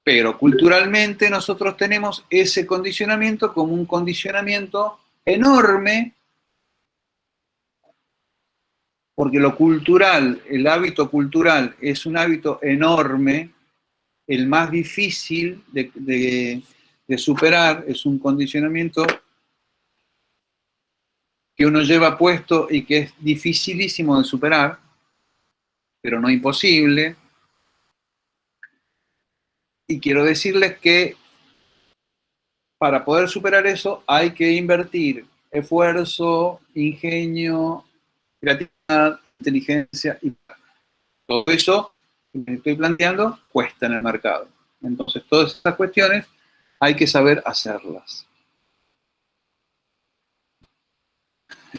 Pero culturalmente nosotros tenemos ese condicionamiento como un condicionamiento enorme, porque lo cultural, el hábito cultural es un hábito enorme, el más difícil de superar, es un condicionamiento que uno lleva puesto y que es dificilísimo de superar, pero no imposible. Y quiero decirles que para poder superar eso hay que invertir esfuerzo, ingenio, creatividad, inteligencia y todo eso que me estoy planteando cuesta en el mercado. Entonces, todas esas cuestiones hay que saber hacerlas.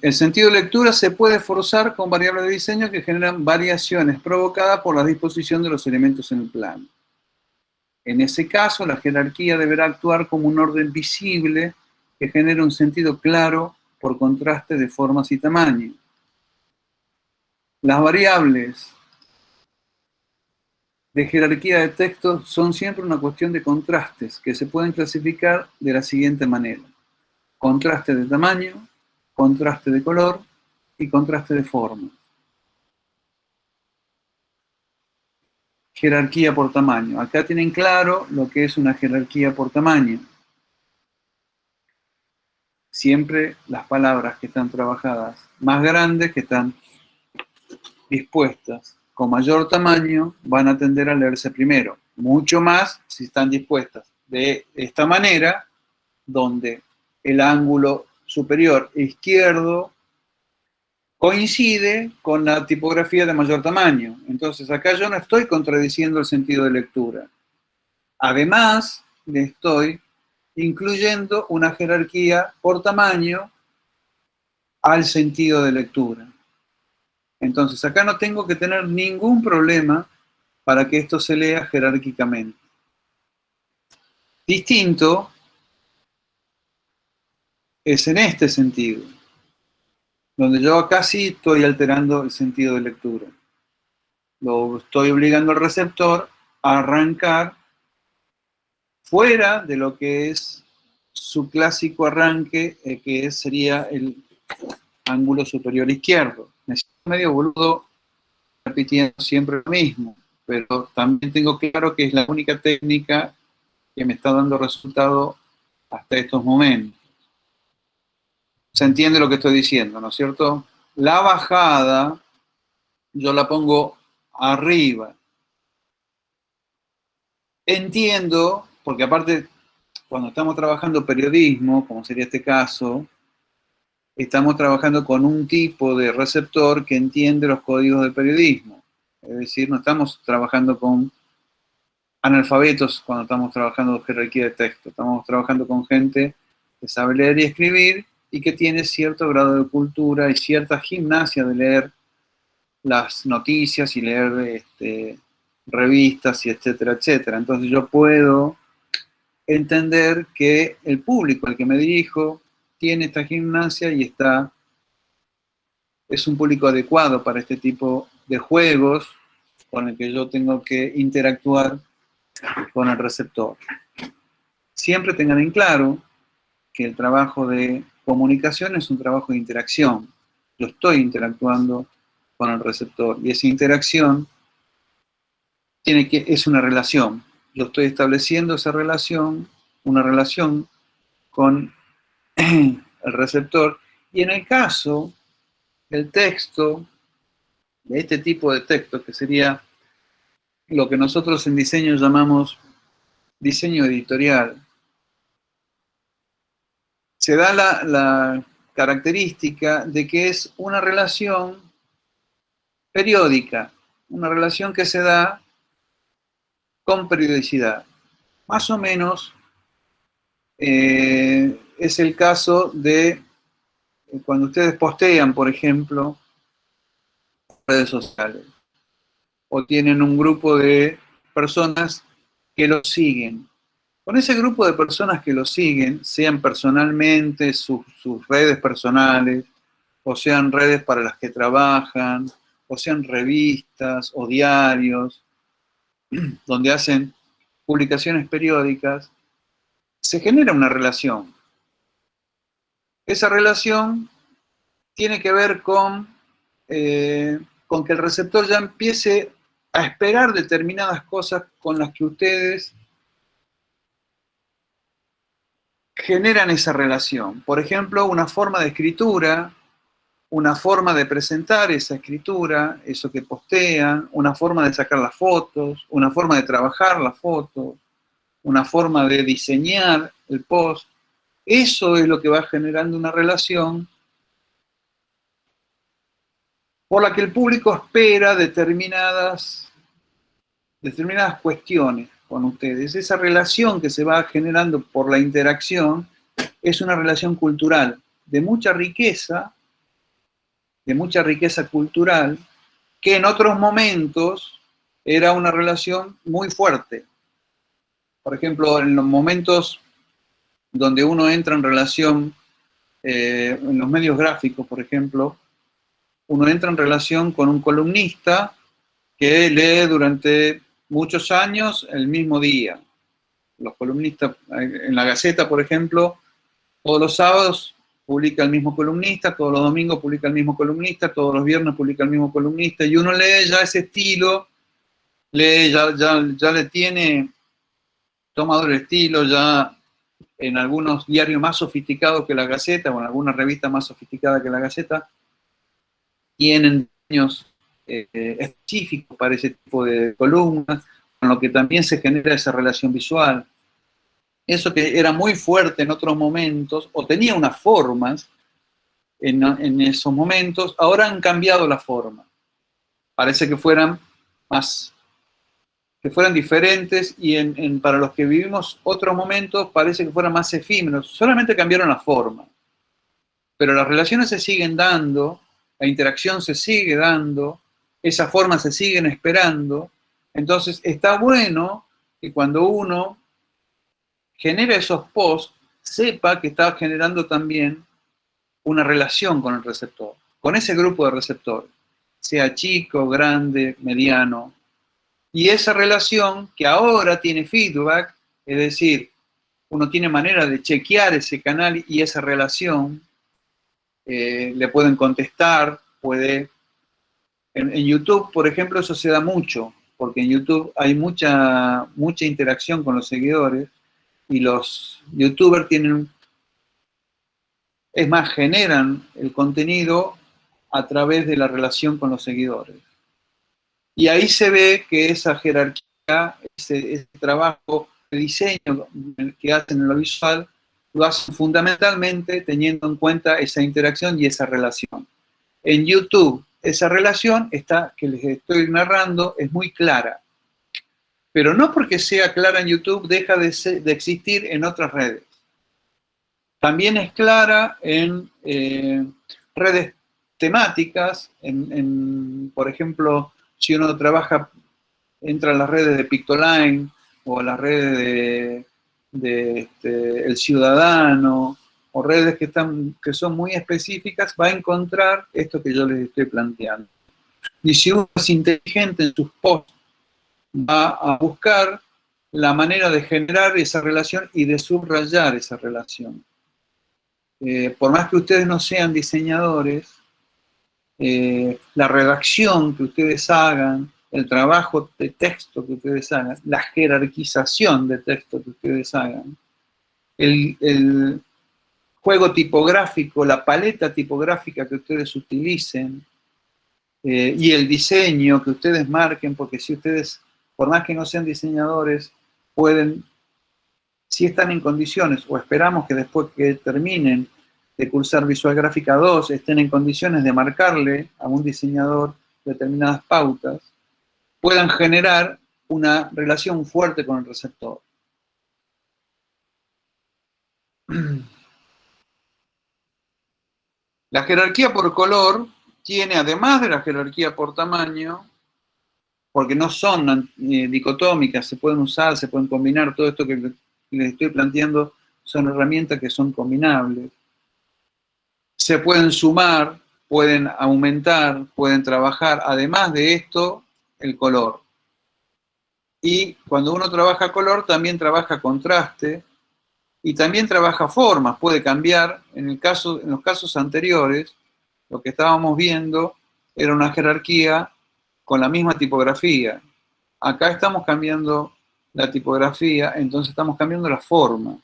El sentido de lectura se puede forzar con variables de diseño que generan variaciones provocadas por la disposición de los elementos en el plano. En ese caso, la jerarquía deberá actuar como un orden visible que genere un sentido claro por contraste de formas y tamaño. Las variables de jerarquía de texto son siempre una cuestión de contrastes que se pueden clasificar de la siguiente manera: contraste de tamaño, contraste de color y contraste de forma. Jerarquía por tamaño. Acá tienen claro lo que es una jerarquía por tamaño. Siempre las palabras que están trabajadas más grandes, que están dispuestas con mayor tamaño, van a tender a leerse primero. Mucho más si están dispuestas de esta manera, donde el ángulo superior izquierdo coincide con la tipografía de mayor tamaño. Entonces acá yo no estoy contradiciendo el sentido de lectura. Además, le estoy incluyendo una jerarquía por tamaño al sentido de lectura. Entonces acá no tengo que tener ningún problema para que esto se lea jerárquicamente. Distinto es en este sentido, donde yo acá sí estoy alterando el sentido de lectura. Lo estoy obligando al receptor a arrancar fuera de lo que es su clásico arranque, que sería el ángulo superior izquierdo. Me siento medio boludo repitiendo siempre lo mismo, pero también tengo claro que es la única técnica que me está dando resultado hasta estos momentos. Se entiende lo que estoy diciendo, ¿no es cierto? La bajada yo la pongo arriba. Entiendo, porque aparte, cuando estamos trabajando periodismo, como sería este caso, estamos trabajando con un tipo de receptor que entiende los códigos del periodismo. Es decir, no estamos trabajando con analfabetos cuando estamos trabajando jerarquía de texto. Estamos trabajando con gente que sabe leer y escribir y que tiene cierto grado de cultura y cierta gimnasia de leer las noticias y leer revistas y etcétera, etcétera. Entonces yo puedo entender que el público al que me dirijo tiene esta gimnasia y es un público adecuado para este tipo de juegos con el que yo tengo que interactuar con el receptor. Siempre tengan en claro que el trabajo de comunicación es un trabajo de interacción. Yo estoy interactuando con el receptor y esa interacción es una relación. Yo estoy estableciendo esa relación, una relación con el receptor, y en el caso del texto, de este tipo de texto, que sería lo que nosotros en diseño llamamos diseño editorial, se da la característica de que es una relación periódica, una relación que se da con periodicidad. Más o menos es el caso de cuando ustedes postean, por ejemplo, redes sociales, o tienen un grupo de personas que los siguen. Con ese grupo de personas que los siguen, sean personalmente sus redes personales, o sean redes para las que trabajan, o sean revistas o diarios, donde hacen publicaciones periódicas, se genera una relación. Esa relación tiene que ver con que el receptor ya empiece a esperar determinadas cosas con las que ustedes generan esa relación. Por ejemplo, una forma de escritura, una forma de presentar esa escritura, eso que postean, una forma de sacar las fotos, una forma de trabajar las fotos, una forma de diseñar el post. Eso es lo que va generando una relación por la que el público espera determinadas cuestiones con ustedes. Esa relación que se va generando por la interacción es una relación cultural de mucha riqueza cultural, que en otros momentos era una relación muy fuerte. Por ejemplo, en los momentos donde uno entra en relación, en los medios gráficos, por ejemplo, uno entra en relación con un columnista que lee durante muchos años el mismo día. Los columnistas, en la Gaceta, por ejemplo, todos los sábados publica el mismo columnista, todos los domingos publica el mismo columnista, todos los viernes publica el mismo columnista, y uno lee ya ese estilo, ya le tiene tomado el estilo, ya en algunos diarios más sofisticados que la Gaceta, o en alguna revista más sofisticada que la Gaceta, tienen diseños específicos para ese tipo de columnas, con lo que también se genera esa relación visual. Eso que era muy fuerte en otros momentos, o tenía unas formas en esos momentos, ahora han cambiado la forma. Parece que fueran diferentes, y para los que vivimos otros momentos parece que fueran más efímeros. Solamente cambiaron la forma. Pero las relaciones se siguen dando, la interacción se sigue dando, esas formas se siguen esperando. Entonces está bueno que cuando uno genera esos posts, sepa que está generando también una relación con el receptor, con ese grupo de receptores, sea chico, grande, mediano. Y esa relación que ahora tiene feedback, es decir, uno tiene manera de chequear ese canal y esa relación, le pueden contestar, en YouTube, por ejemplo, eso se da mucho, porque en YouTube hay mucha interacción con los seguidores, y los youtubers generan el contenido a través de la relación con los seguidores. Y ahí se ve que esa jerarquía, ese trabajo de diseño que hacen en lo visual, lo hacen fundamentalmente teniendo en cuenta esa interacción y esa relación. En YouTube, esa relación que les estoy narrando es muy clara. Pero no porque sea clara en YouTube deja de existir en otras redes. También es clara en redes temáticas, por ejemplo, si uno entra a las redes de Pictoline o a las redes de El Ciudadano, o redes que son muy específicas, va a encontrar esto que yo les estoy planteando. Y si uno es inteligente en sus posts, va a buscar la manera de generar esa relación y de subrayar esa relación. Por más que ustedes no sean diseñadores, la redacción que ustedes hagan, el trabajo de texto que ustedes hagan, la jerarquización de texto que ustedes hagan, el juego tipográfico, la paleta tipográfica que ustedes utilicen, y el diseño que ustedes marquen, porque si ustedes, por más que no sean diseñadores, pueden, si están en condiciones, o esperamos que después que terminen de cursar Visual Gráfica 2, estén en condiciones de marcarle a un diseñador determinadas pautas, puedan generar una relación fuerte con el receptor. La jerarquía por color tiene, además de la jerarquía por tamaño, porque no son dicotómicas, se pueden usar, se pueden combinar, todo esto que les estoy planteando son herramientas que son combinables. Se pueden sumar, pueden aumentar, pueden trabajar, además de esto, el color. Y cuando uno trabaja color, también trabaja contraste y también trabaja formas, puede cambiar. En los casos anteriores, lo que estábamos viendo era una jerarquía con la misma tipografía. Acá estamos cambiando la tipografía, entonces estamos cambiando la forma.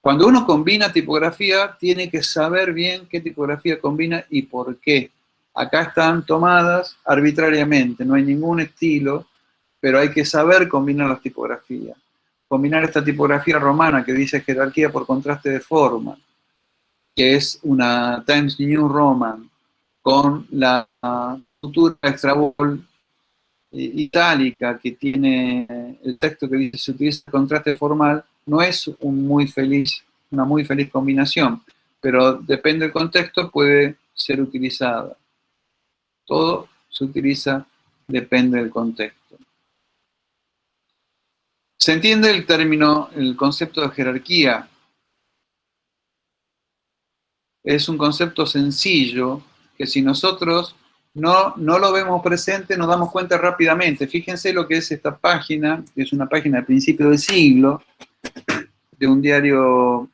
Cuando uno combina tipografía, tiene que saber bien qué tipografía combina y por qué. Acá están tomadas arbitrariamente, no hay ningún estilo, pero hay que saber combinar las tipografías. Combinar esta tipografía romana que dice jerarquía por contraste de forma, que es una Times New Roman, con la futura extra bold itálica que tiene el texto que dice se utiliza contraste formal, no es una muy feliz combinación, pero depende del contexto, puede ser utilizada. Todo se utiliza, depende del contexto. ¿Se entiende el término, el concepto de jerarquía? Es un concepto sencillo que si nosotros no lo vemos presente, nos damos cuenta rápidamente. Fíjense lo que es esta página, que es una página de principio del siglo, de un diario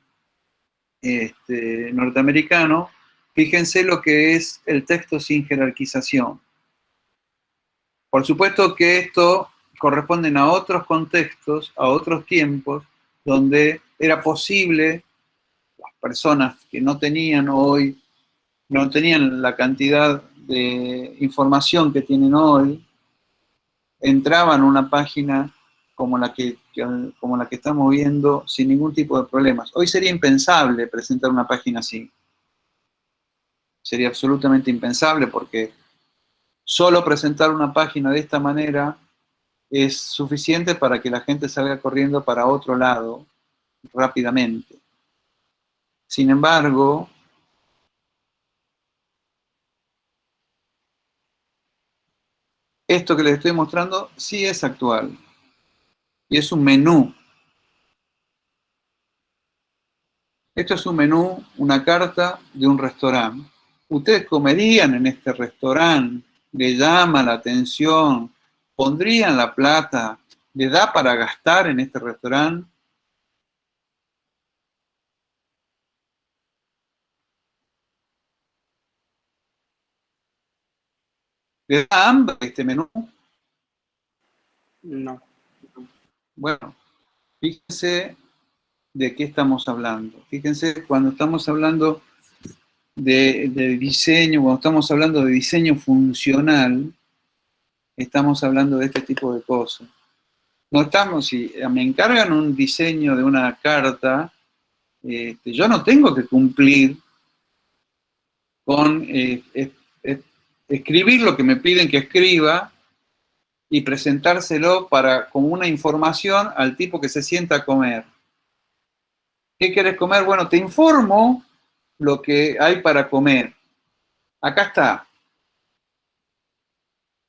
norteamericano. Fíjense lo que es el texto sin jerarquización. Por supuesto que esto corresponde a otros contextos, a otros tiempos, donde era posible, las personas que no tenían hoy, no tenían la cantidad de información que tienen hoy, entraban a una página como la que estamos viendo sin ningún tipo de problemas. Hoy sería impensable presentar una página así. Sería absolutamente impensable porque solo presentar una página de esta manera es suficiente para que la gente salga corriendo para otro lado rápidamente. Sin embargo, esto que les estoy mostrando sí es actual. Y es un menú. Esto es un menú, una carta de un restaurante. ¿Ustedes comerían en este restaurante? ¿Le llama la atención? ¿Pondrían la plata? ¿Le da para gastar en este restaurante? ¿Le da hambre este menú? No. Bueno, fíjense de qué estamos hablando. Fíjense, cuando estamos hablando de diseño, cuando estamos hablando de diseño funcional, estamos hablando de este tipo de cosas. No estamos, si me encargan un diseño de una carta, yo no tengo que cumplir con escribir lo que me piden que escriba y presentárselo como una información al tipo que se sienta a comer. ¿Qué querés comer? Bueno, te informo lo que hay para comer. Acá está.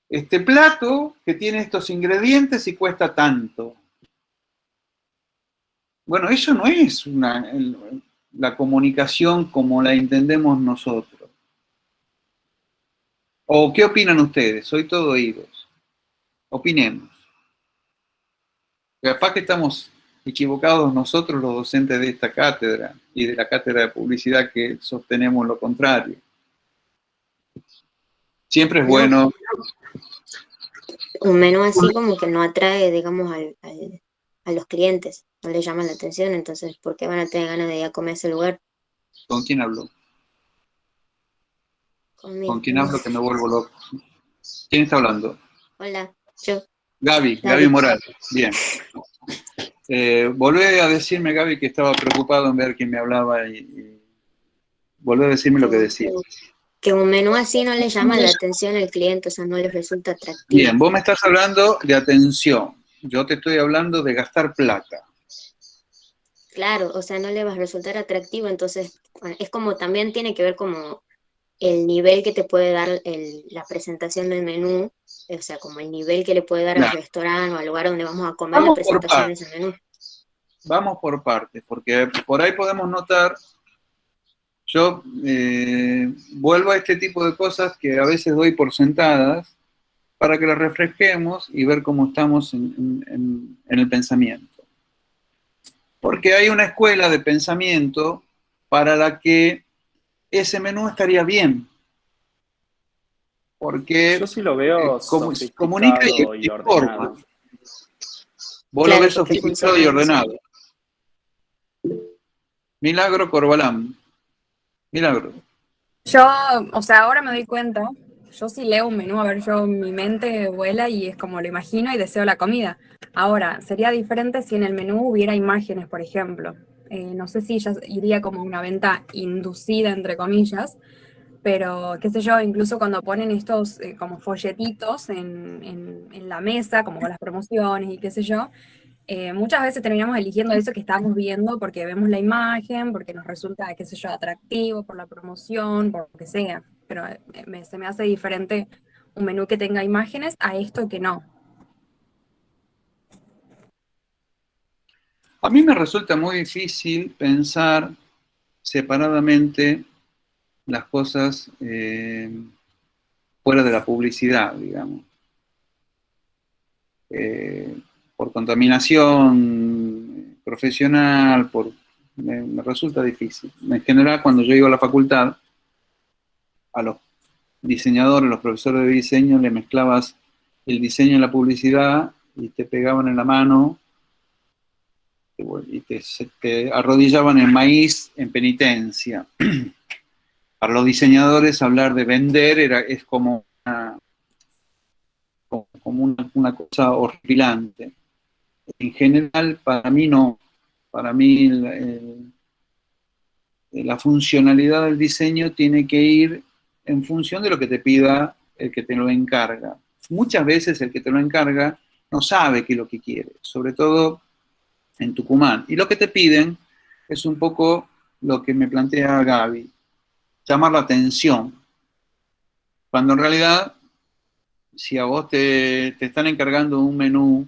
Este plato que tiene estos ingredientes y cuesta tanto. Bueno, eso no es la comunicación como la entendemos nosotros. ¿O qué opinan ustedes? Soy todo oídos. Opinemos. Capaz que estamos equivocados nosotros los docentes de esta cátedra y de la cátedra de publicidad que sostenemos lo contrario. Siempre es No, bueno. un menú así como que no atrae, digamos, a los clientes, no les llama la atención, entonces, ¿por qué van a tener ganas de ir a comer a ese lugar ¿Con quién hablo? conmigo? ¿Con quién hablo que me vuelvo loco? ¿Quién está hablando? Hola, yo, Gaby Morales. Bien. Volvé a decirme, Gaby, que estaba preocupado en ver quién me hablaba y volvé a decirme lo que decía. Que un menú así no le llama la atención al cliente, o sea, no les resulta atractivo. Bien, vos me estás hablando de atención. Yo te estoy hablando de gastar plata. Claro, o sea, no le va a resultar atractivo, entonces es como también tiene que ver como el nivel que te puede dar la presentación del menú, o sea, como el nivel que le puede dar al restaurante o al lugar donde vamos a comer la presentación de ese menú. Vamos por partes, porque por ahí podemos notar, yo vuelvo a este tipo de cosas que a veces doy por sentadas, para que la refresquemos y ver cómo estamos en el pensamiento. Porque hay una escuela de pensamiento para la que ese menú estaría bien, porque Yo sí lo veo comunica sofisticado y y forma. ordenado. Vos lo Claro, ves porque sofisticado y funciona eso. ordenado. Milagro Corbalán. Milagro. Yo, o sea, ahora me doy cuenta, yo sí leo un menú, a ver, yo mi mente vuela y es como lo imagino y deseo la comida. Ahora, sería diferente si en el menú hubiera imágenes, por ejemplo. No sé si ya iría como una venta inducida, entre comillas, pero qué sé yo, incluso cuando ponen estos como folletitos en la mesa, como con las promociones y qué sé yo, muchas veces terminamos eligiendo eso que estamos viendo porque vemos la imagen, porque nos resulta, qué sé yo, atractivo por la promoción, por lo que sea. Pero se me hace diferente un menú que tenga imágenes a esto que no. A mí me resulta muy difícil pensar separadamente las cosas fuera de la publicidad, digamos. Por contaminación profesional, me resulta difícil. En general, cuando yo iba a la facultad, a los diseñadores, los profesores de diseño, le mezclabas el diseño y la publicidad y te pegaban en la mano y te arrodillaban en maíz en penitencia. Para los diseñadores hablar de vender es como una cosa horripilante. En general, para mí no. Para mí la funcionalidad del diseño tiene que ir en función de lo que te pida el que te lo encarga. Muchas veces el que te lo encarga no sabe qué es lo que quiere, sobre todo en Tucumán. Y lo que te piden es un poco lo que me plantea Gaby, llamar la atención. Cuando en realidad, si a vos te están encargando un menú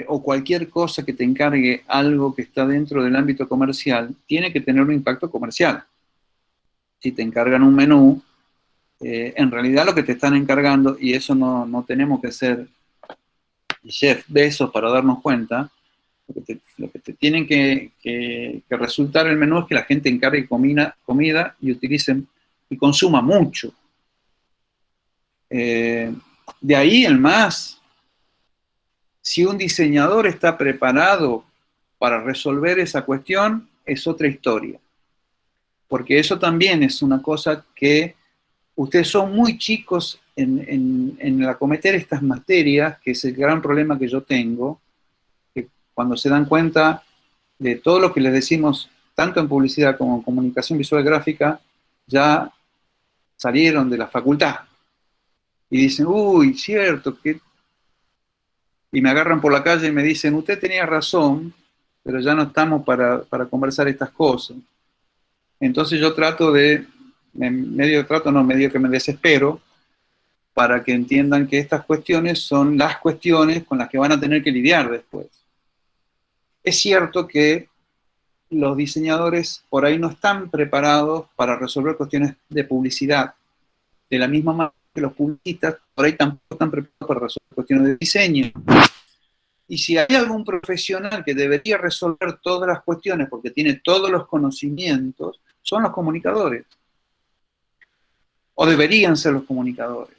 o cualquier cosa que te encargue algo que está dentro del ámbito comercial, tiene que tener un impacto comercial. Si te encargan un menú, en realidad lo que te están encargando, y eso no tenemos que ser Jeff Bezos para darnos cuenta, lo que te tienen que resultar el menú es que la gente encargue comida y utilice y consuma mucho. De ahí el más, si un diseñador está preparado para resolver esa cuestión, es otra historia. Porque eso también es una cosa que ustedes son muy chicos en acometer estas materias, que es el gran problema que yo tengo, que cuando se dan cuenta de todo lo que les decimos, tanto en publicidad como en comunicación visual gráfica, ya salieron de la facultad y dicen, uy, cierto, que... y me agarran por la calle y me dicen, usted tenía razón, pero ya no estamos para conversar estas cosas. Entonces yo trato medio que me desespero para que entiendan que estas cuestiones son las cuestiones con las que van a tener que lidiar después. Es cierto que los diseñadores por ahí no están preparados para resolver cuestiones de publicidad, de la misma manera que los publicistas por ahí tampoco están preparados para resolver cuestiones de diseño. Y si hay algún profesional que debería resolver todas las cuestiones porque tiene todos los conocimientos, son los comunicadores. O deberían ser los comunicadores.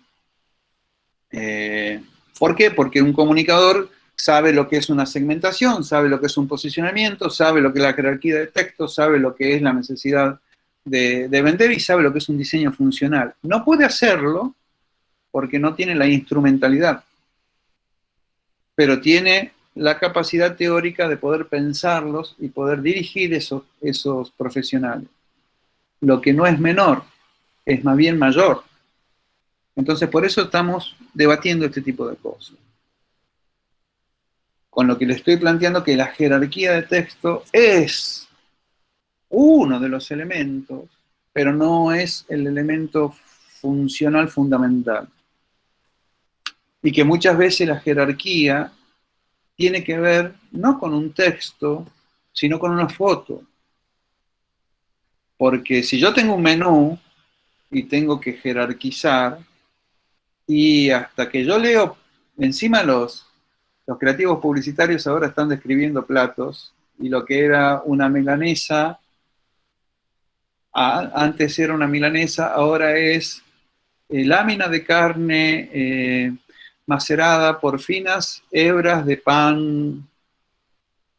¿Por qué? Porque un comunicador sabe lo que es una segmentación, sabe lo que es un posicionamiento, sabe lo que es la jerarquía de texto, sabe lo que es la necesidad de vender y sabe lo que es un diseño funcional. No puede hacerlo porque no tiene la instrumentalidad, pero tiene la capacidad teórica de poder pensarlos y poder dirigir esos profesionales. Lo que no es menor, es más bien mayor. Entonces, por eso estamos debatiendo este tipo de cosas. Con lo que le estoy planteando que la jerarquía de texto es uno de los elementos, pero no es el elemento funcional fundamental. Y que muchas veces la jerarquía tiene que ver no con un texto, sino con una foto. Porque si yo tengo un menú y tengo que jerarquizar, Y hasta que yo leo, encima los creativos publicitarios ahora están describiendo platos, y lo que era una milanesa, antes era una milanesa, ahora es lámina de carne macerada por finas hebras de pan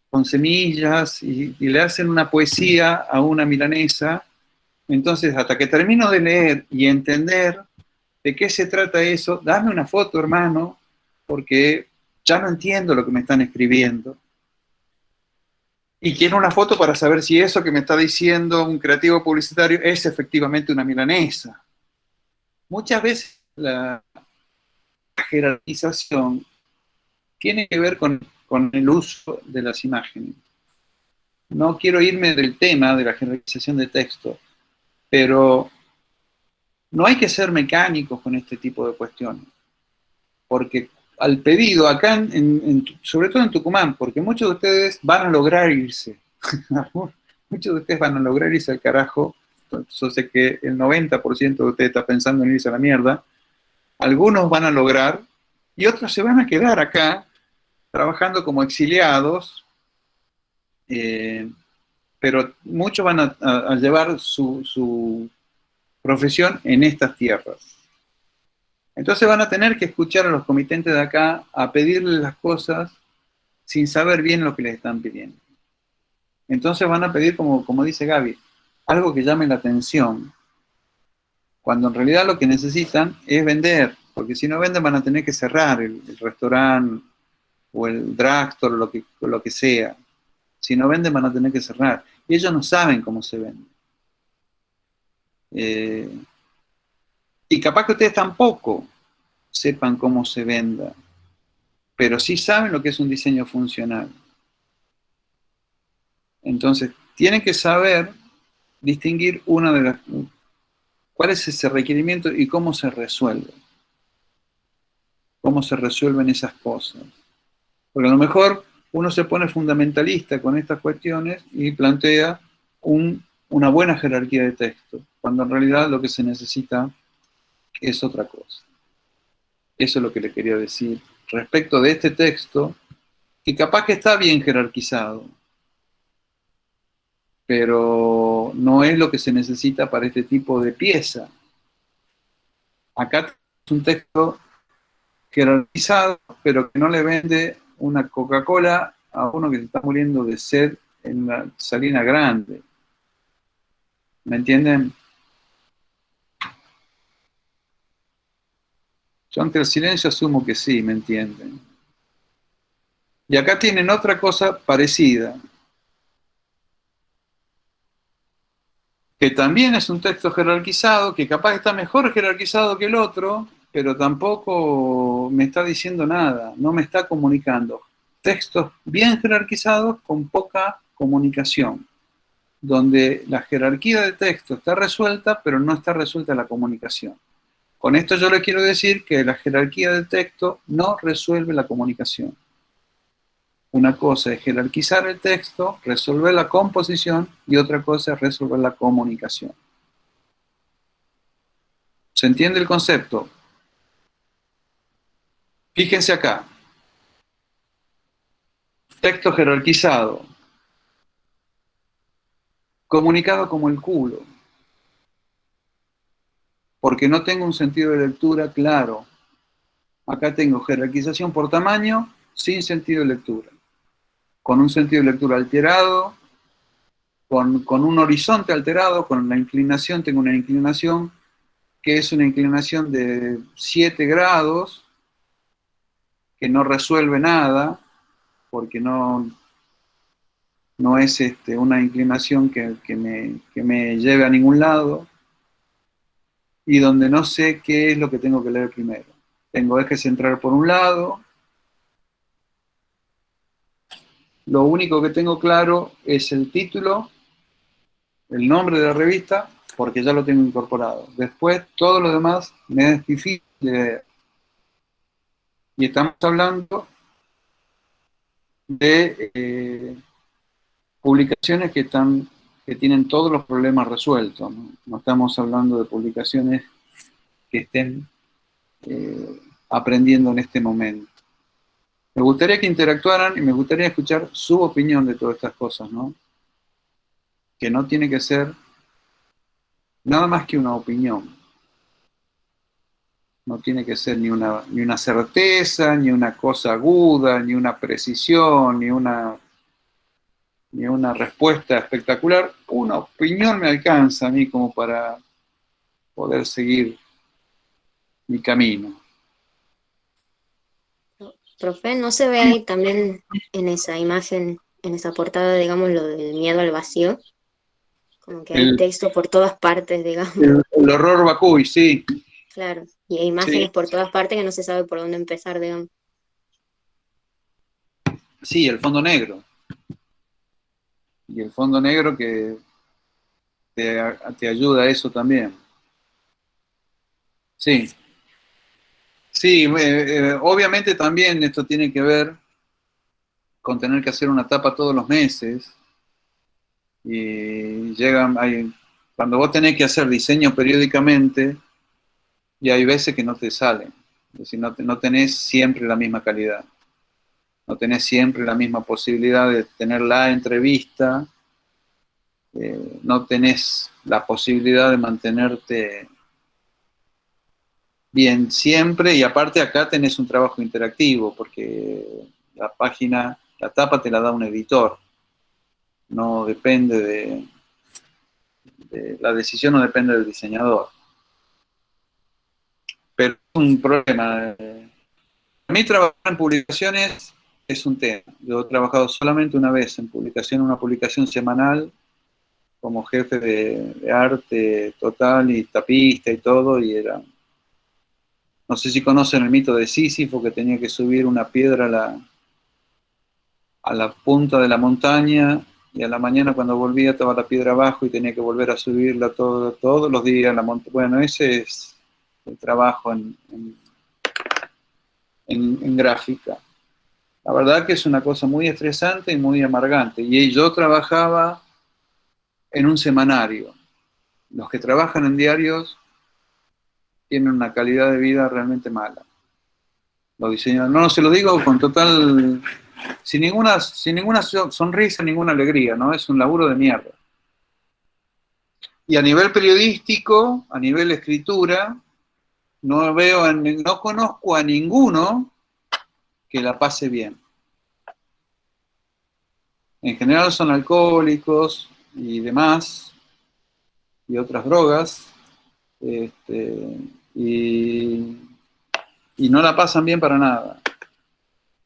con semillas, y le hacen una poesía a una milanesa. Entonces, hasta que termino de leer y entender de qué se trata eso, dame una foto, hermano, porque ya no entiendo lo que me están escribiendo. Y quiero una foto para saber si eso que me está diciendo un creativo publicitario es efectivamente una milanesa. Muchas veces la jerarquización tiene que ver con el uso de las imágenes. No quiero irme del tema de la jerarquización de texto, pero no hay que ser mecánicos con este tipo de cuestiones, porque al pedido, acá, sobre todo en Tucumán, porque muchos de ustedes van a lograr irse, muchos de ustedes van a lograr irse al carajo, yo sé que el 90% de ustedes está pensando en irse a la mierda, algunos van a lograr, y otros se van a quedar acá, trabajando como exiliados, pero muchos van a llevar su profesión en estas tierras. Entonces van a tener que escuchar a los comitentes de acá a pedirles las cosas sin saber bien lo que les están pidiendo. Entonces van a pedir, como dice Gaby, algo que llame la atención, cuando en realidad lo que necesitan es vender, porque si no venden van a tener que cerrar el restaurante o el drugstore o lo que sea. Si no venden van a tener que cerrar. Y ellos no saben cómo se vende. Y capaz que ustedes tampoco sepan cómo se venda, pero sí saben lo que es un diseño funcional. Entonces, tienen que saber distinguir cuál es ese requerimiento y cómo se resuelve. Cómo se resuelven esas cosas. Porque a lo mejor uno se pone fundamentalista con estas cuestiones y plantea una buena jerarquía de texto, cuando en realidad lo que se necesita es otra cosa. Eso es lo que le quería decir respecto de este texto, que capaz que está bien jerarquizado, pero no es lo que se necesita para este tipo de pieza. Acá es un texto jerarquizado, pero que no le vende una Coca-Cola a uno que se está muriendo de sed en la Salina Grande. ¿Me entienden? Yo ante el silencio asumo que sí, ¿me entienden? Y acá tienen otra cosa parecida, que también es un texto jerarquizado, que capaz está mejor jerarquizado que el otro, pero tampoco me está diciendo nada, no me está comunicando. Textos bien jerarquizados con poca comunicación, donde la jerarquía de texto está resuelta, pero no está resuelta la comunicación. Con esto yo le quiero decir que la jerarquía del texto no resuelve la comunicación. Una cosa es jerarquizar el texto, resolver la composición, y otra cosa es resolver la comunicación. ¿Se entiende el concepto? Fíjense acá. Texto jerarquizado. Comunicado como el culo. Porque no tengo un sentido de lectura claro. Acá tengo jerarquización por tamaño, sin sentido de lectura. Con un sentido de lectura alterado, con un horizonte alterado, con la inclinación, tengo una inclinación que es una inclinación de 7 grados, que no resuelve nada, porque no es una inclinación que me lleve a ningún lado, y donde no sé qué es lo que tengo que leer primero. Tengo eje central por un lado. Lo único que tengo claro es el título, el nombre de la revista, porque ya lo tengo incorporado. Después, todo lo demás me es difícil de leer. Y estamos hablando de publicaciones que tienen todos los problemas resueltos, ¿no? No estamos hablando de publicaciones que estén aprendiendo en este momento. Me gustaría que interactuaran y me gustaría escuchar su opinión de todas estas cosas, ¿no? Que no tiene que ser nada más que una opinión. No tiene que ser ni una certeza, ni una cosa aguda, ni una precisión, ni una respuesta espectacular. Una opinión me alcanza a mí como para poder seguir mi camino. Profe, ¿no se ve ahí también en esa imagen, en esa portada, digamos, lo del miedo al vacío? Como que hay El, texto por todas partes, digamos. el horror Bakuy, sí. Claro, y hay Sí, imágenes por todas partes que no se sabe por dónde empezar, digamos. sí, el fondo negro. Y el fondo negro que te ayuda a eso también. Sí, sí, obviamente también esto tiene que ver con tener que hacer una tapa todos los meses. Y cuando vos tenés que hacer diseño periódicamente, y hay veces que no te salen. Es decir, no tenés siempre la misma calidad. No tenés siempre la misma posibilidad de tener la entrevista. No tenés la posibilidad de mantenerte bien siempre, y aparte acá tenés un trabajo interactivo, porque la página, la tapa te la da un editor, no depende la decisión no depende del diseñador. Pero es un problema. A mí trabajar en publicaciones es un tema. Yo he trabajado solamente una vez en publicación, una publicación semanal, como jefe de arte total y tapista y todo, y era... No sé si conocen el mito de Sísifo, que tenía que subir una piedra a la punta de la montaña, y a la mañana cuando volvía estaba la piedra abajo y tenía que volver a subirla todos los días a la montaña. Bueno, ese es el trabajo en gráfica. La verdad que es una cosa muy estresante y muy amargante. Y yo trabajaba en un semanario. Los que trabajan en diarios tienen una calidad de vida realmente mala. Los diseñadores, no, se lo digo con total, sin ninguna sonrisa, ninguna alegría, ¿no? Es un laburo de mierda. Y a nivel periodístico, a nivel escritura, no conozco a ninguno que la pase bien. En general son alcohólicos y demás, y otras drogas, y no la pasan bien para nada.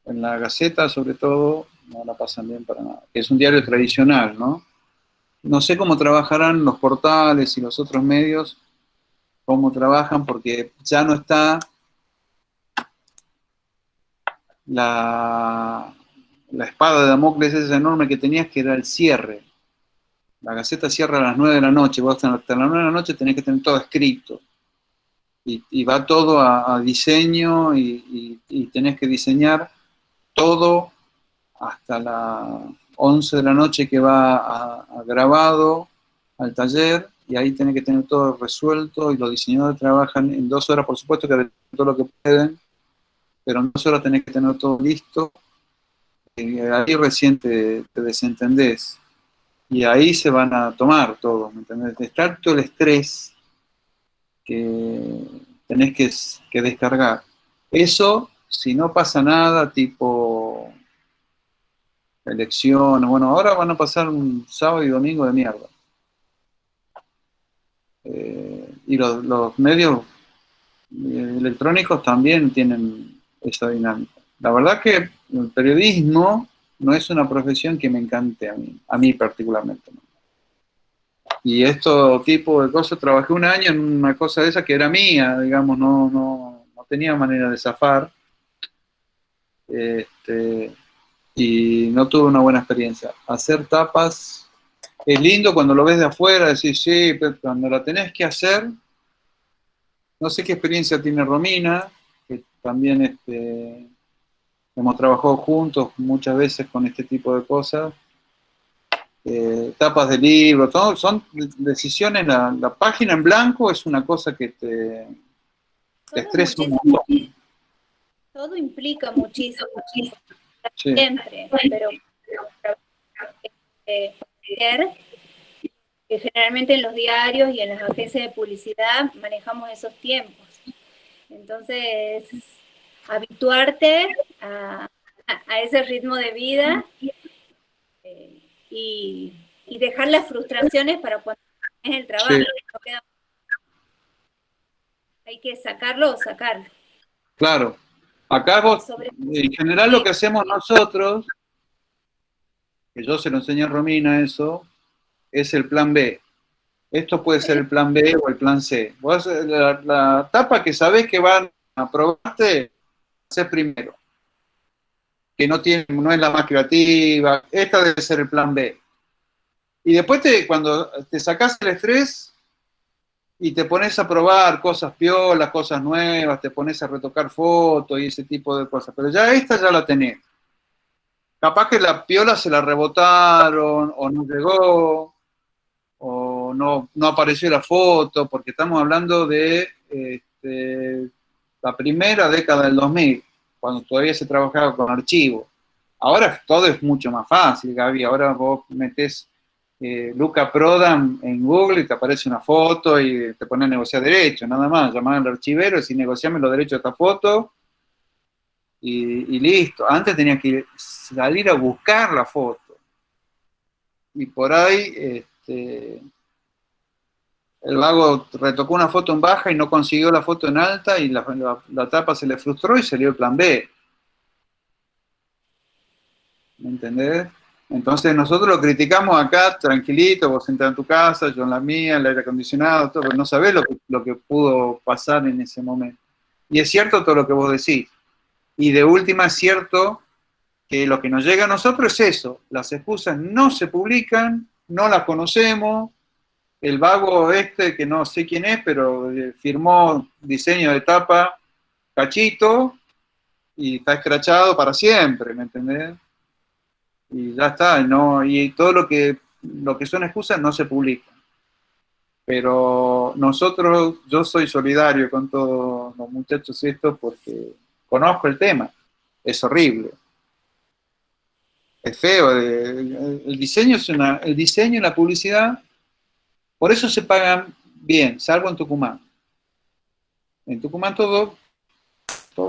En la Gaceta, sobre todo, no la pasan bien para nada. Es un diario tradicional, ¿no? No sé cómo trabajarán los portales y los otros medios, cómo trabajan, porque ya no está la espada de Damocles esa enorme que tenías, que era el cierre. La Gaceta cierra a las 9 de la noche, vos hasta las 9 de la noche tenés que tener todo escrito. Y va todo a diseño, y tenés que diseñar todo hasta las 11 de la noche, que va a grabado al taller, y ahí tenés que tener todo resuelto, y los diseñadores trabajan en 2 horas, por supuesto que todo lo que pueden, pero en 2 horas tenés que tener todo listo, y ahí recién te desentendés, y ahí se van a tomar todo, ¿me entendés? Está todo el estrés que tenés que descargar. Eso, si no pasa nada, tipo elecciones, bueno, ahora van a pasar un sábado y domingo de mierda. Y los medios electrónicos también tienen esa dinámica. La verdad que el periodismo no es una profesión que me encante a mí particularmente, ¿no? Y esto tipo de cosas, trabajé un año en una cosa de esa que era mía, digamos, no tenía manera de zafar, y no tuve una buena experiencia. Hacer tapas es lindo cuando lo ves de afuera, decís, sí, pero cuando la tenés que hacer, no sé qué experiencia tiene Romina, que también hemos trabajado juntos muchas veces con este tipo de cosas. Tapas de libros, todo, son decisiones, la página en blanco es una cosa que te Todo estresa un muchísimo, montón. todo implica muchísimo, Sí, siempre, pero ver que generalmente en los diarios y en las agencias de publicidad manejamos esos tiempos. Entonces, habituarte a ese ritmo de vida y dejar las frustraciones para cuando es el trabajo. sí, No queda- hay que sacarlo o sacarlo. claro. Acá vos, Sobre en general lo que hacemos nosotros, que yo se lo enseño a Romina eso, es el plan B. Esto puede ser el plan B o el plan C. Vos, la etapa que sabés que van a probarte, hacer primero. Que no es la más creativa. Esta debe ser el plan B. Y después cuando te sacás el estrés y te pones a probar cosas piolas, cosas nuevas, te pones a retocar fotos y ese tipo de cosas. Pero ya esta ya la tenés. Capaz que la piola se la rebotaron o no llegó o no apareció la foto, porque estamos hablando de la primera década del 2000, cuando todavía se trabajaba con archivos. Ahora todo es mucho más fácil, Gaby. Ahora vos metés Luca Prodan en Google y te aparece una foto y te pones a negociar derechos, nada más. Llamar al archivero y decir, negociame los derechos de esta foto y listo. Antes tenías que salir a buscar la foto. Y por ahí el vago retocó una foto en baja y no consiguió la foto en alta y la tapa se le frustró y salió el plan B. ¿Me entendés? Entonces nosotros lo criticamos acá tranquilito, vos sentás en tu casa, yo en la mía, el aire acondicionado, todo, pero no sabés lo que pudo pasar en ese momento. Y es cierto todo lo que vos decís. Y de última es cierto que lo que nos llega a nosotros es eso. Las excusas no se publican, no las conocemos. El vago que no sé quién es, pero firmó diseño de tapa, cachito, y está escrachado para siempre, ¿me entendés? Y ya está, y todo lo que son excusas no se publica. Pero yo soy solidario con todos los muchachos estos porque conozco el tema, es horrible. Es feo, el diseño el diseño y la publicidad, por eso se pagan bien, salvo en Tucumán. En Tucumán todo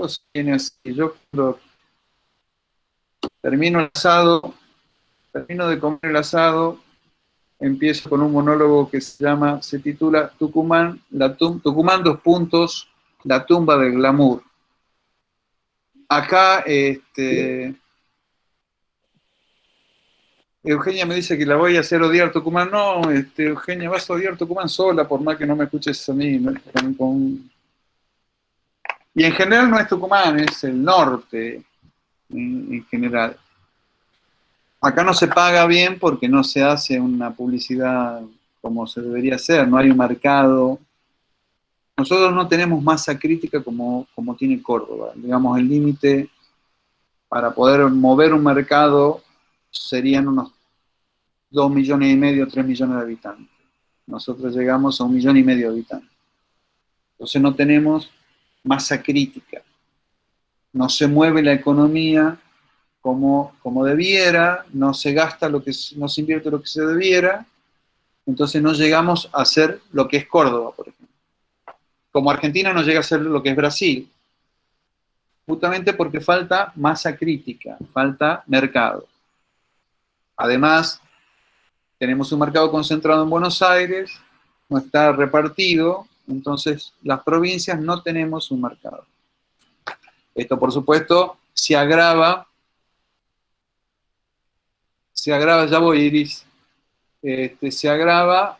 se tiene así. Yo termino el asado, termino de comer el asado, empiezo con un monólogo que se titula Tucumán, Tucumán dos puntos, la tumba del glamour. Acá, Eugenia me dice que la voy a hacer odiar Tucumán. No, Eugenia, vas a odiar Tucumán sola, por más que no me escuches a mí. ¿No? Y en general no es Tucumán, es el norte, en general. Acá no se paga bien porque no se hace una publicidad como se debería hacer, no hay un mercado. Nosotros no tenemos masa crítica como tiene Córdoba. Digamos, el límite para poder mover un mercado serían unos 2,5 millones, 3 millones de habitantes. Nosotros llegamos a 1,5 millones de habitantes. Entonces no tenemos masa crítica. No se mueve la economía como debiera, no se gasta no se invierte lo que se debiera, entonces no llegamos a ser lo que es Córdoba, por ejemplo. Como Argentina no llega a ser lo que es Brasil, justamente porque falta masa crítica, falta mercado. Además, tenemos un mercado concentrado en Buenos Aires, no está repartido, entonces las provincias no tenemos un mercado. Esto, por supuesto, se agrava, ya voy, Iris, se agrava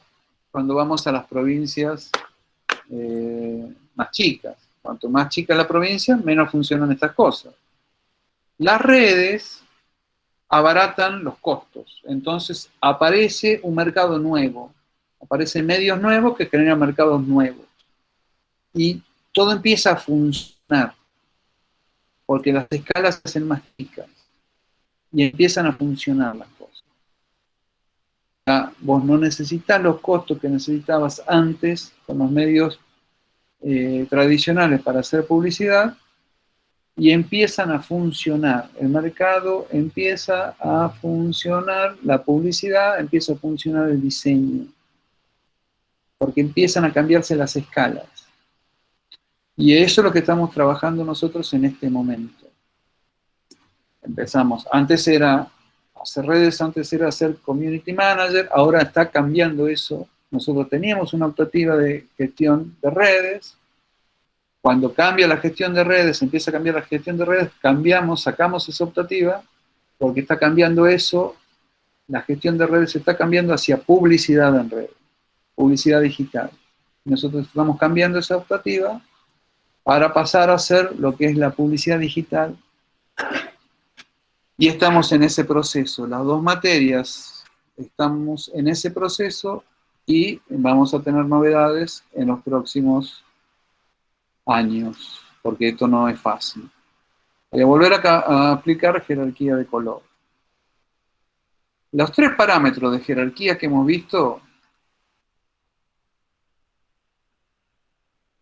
cuando vamos a las provincias más chicas. Cuanto más chica la provincia, menos funcionan estas cosas. Las redes abaratan los costos, entonces aparece un mercado nuevo, aparecen medios nuevos que generan mercados nuevos. Y todo empieza a funcionar, porque las escalas se hacen más chicas y empiezan a funcionar las cosas. Ya, vos no necesitas los costos que necesitabas antes con los medios tradicionales para hacer publicidad y empiezan a funcionar. El mercado empieza a funcionar, la publicidad empieza a funcionar el diseño, porque empiezan a cambiarse las escalas. Y eso es lo que estamos trabajando nosotros en este momento. Empezamos, antes era hacer redes, antes era ser community manager, ahora está cambiando eso. Nosotros teníamos una optativa de gestión de redes. Cuando cambia la gestión de redes, empieza a cambiar la gestión de redes, cambiamos, sacamos esa optativa, porque está cambiando eso, la gestión de redes está cambiando hacia publicidad en redes, publicidad digital. Nosotros estamos cambiando esa optativa para pasar a hacer lo que es la publicidad digital. Y estamos en ese proceso. Las dos materias estamos en ese proceso y vamos a tener novedades en los próximos años, porque esto no es fácil. Voy a volver a aplicar jerarquía de color. Los 3 parámetros de jerarquía que hemos visto,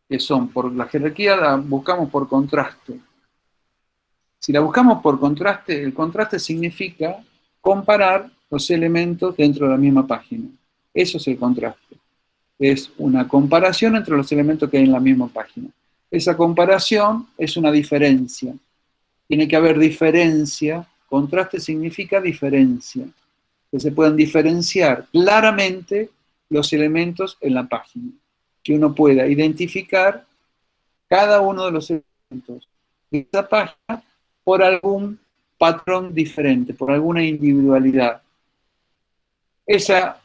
que son, por la jerarquía la buscamos por contraste. Si la buscamos por contraste, el contraste significa comparar los elementos dentro de la misma página. Eso es el contraste. Es una comparación entre los elementos que hay en la misma página. Esa comparación es una diferencia. Tiene que haber diferencia. Contraste significa diferencia. Que se puedan diferenciar claramente los elementos en la página. Que uno pueda identificar cada uno de los elementos de esa página por algún patrón diferente, por alguna individualidad. Esa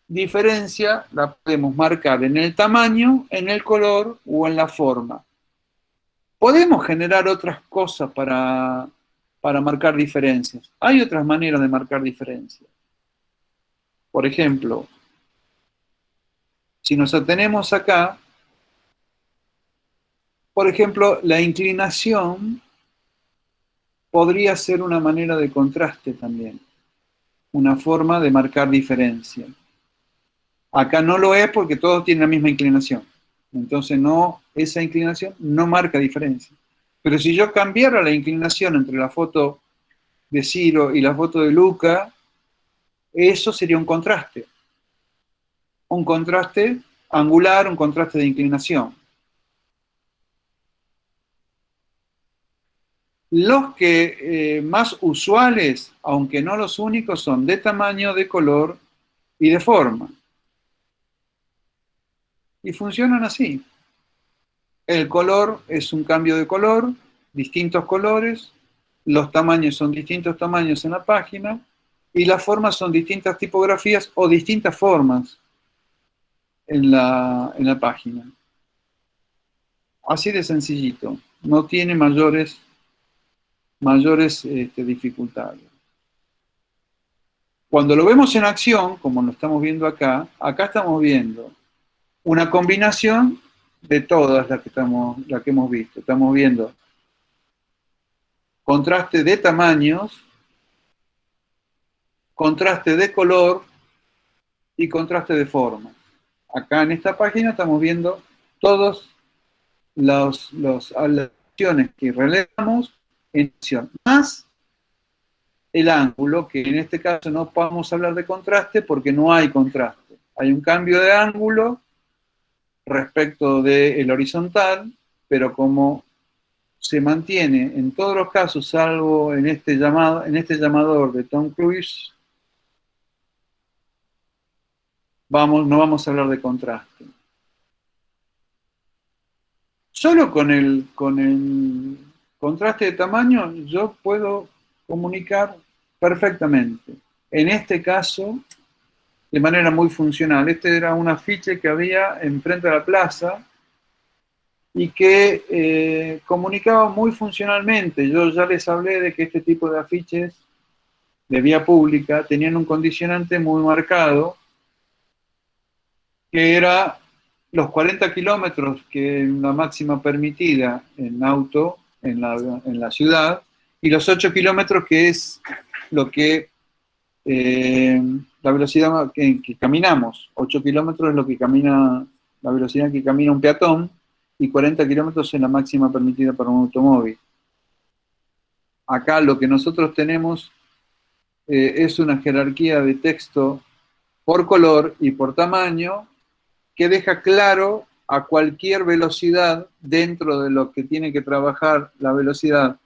diferencia la podemos marcar en el tamaño, en el color o en la forma. Podemos generar otras cosas para marcar diferencias. Hay otras maneras de marcar diferencias. Por ejemplo, si nos atenemos acá, por ejemplo, la inclinación podría ser una manera de contraste también, una forma de marcar diferencia. Acá no lo es porque todos tienen la misma inclinación. Entonces esa inclinación no marca diferencia. Pero si yo cambiara la inclinación entre la foto de Ciro y la foto de Luca, eso sería un contraste. Un contraste angular, un contraste de inclinación. Los que más usuales, aunque no los únicos, son de tamaño, de color y de forma. Y funcionan así. El color es un cambio de color, distintos colores, los tamaños son distintos tamaños en la página, y las formas son distintas tipografías o distintas formas en la página. Así de sencillito. No tiene mayores dificultades. Cuando lo vemos en acción, como lo estamos viendo acá estamos viendo una combinación de todas las que hemos visto. Estamos viendo contraste de tamaños, contraste de color y contraste de forma. Acá en esta página estamos viendo todas las acciones que relevamos en acción, más el ángulo, que en este caso no podemos hablar de contraste porque no hay contraste. Hay un cambio de ángulo respecto del horizontal, pero como se mantiene en todos los casos, salvo en este llamador de Tom Cruise, no vamos a hablar de contraste. Solo con el contraste de tamaño yo puedo comunicar perfectamente. En este caso, de manera muy funcional. Este era un afiche que había enfrente de la plaza y que comunicaba muy funcionalmente. Yo ya les hablé de que este tipo de afiches de vía pública tenían un condicionante muy marcado, que era los 40 kilómetros, que es la máxima permitida en auto en la ciudad, y los 8 kilómetros, que es lo que la velocidad que caminamos. 8 kilómetros es la velocidad que camina un peatón, y 40 kilómetros es la máxima permitida para un automóvil. Acá lo que nosotros tenemos es una jerarquía de texto por color y por tamaño que deja claro a cualquier velocidad dentro de lo que tiene que trabajar la velocidad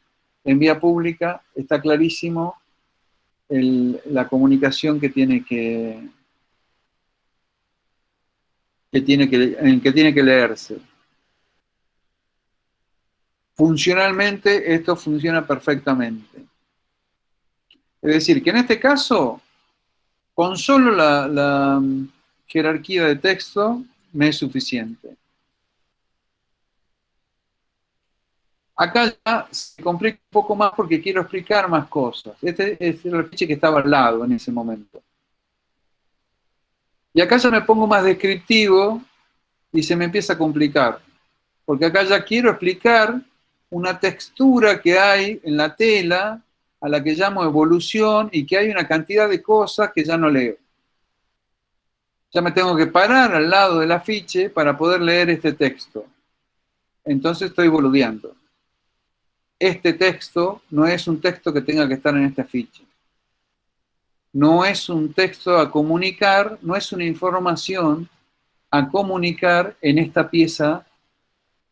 en vía pública, está clarísimo la comunicación que tiene que tiene que leerse. Funcionalmente esto funciona perfectamente. Es decir, que en este caso, con solo la jerarquía de texto me es suficiente. Acá ya se complica un poco más porque quiero explicar más cosas. Este es el afiche que estaba al lado en ese momento. Y acá ya me pongo más descriptivo y se me empieza a complicar. Porque acá ya quiero explicar una textura que hay en la tela a la que llamo evolución y que hay una cantidad de cosas que ya no leo. Ya me tengo que parar al lado del afiche para poder leer este texto. Entonces estoy boludeando. Este texto no es un texto que tenga que estar en este afiche. No es un texto a comunicar, no es una información a comunicar en esta pieza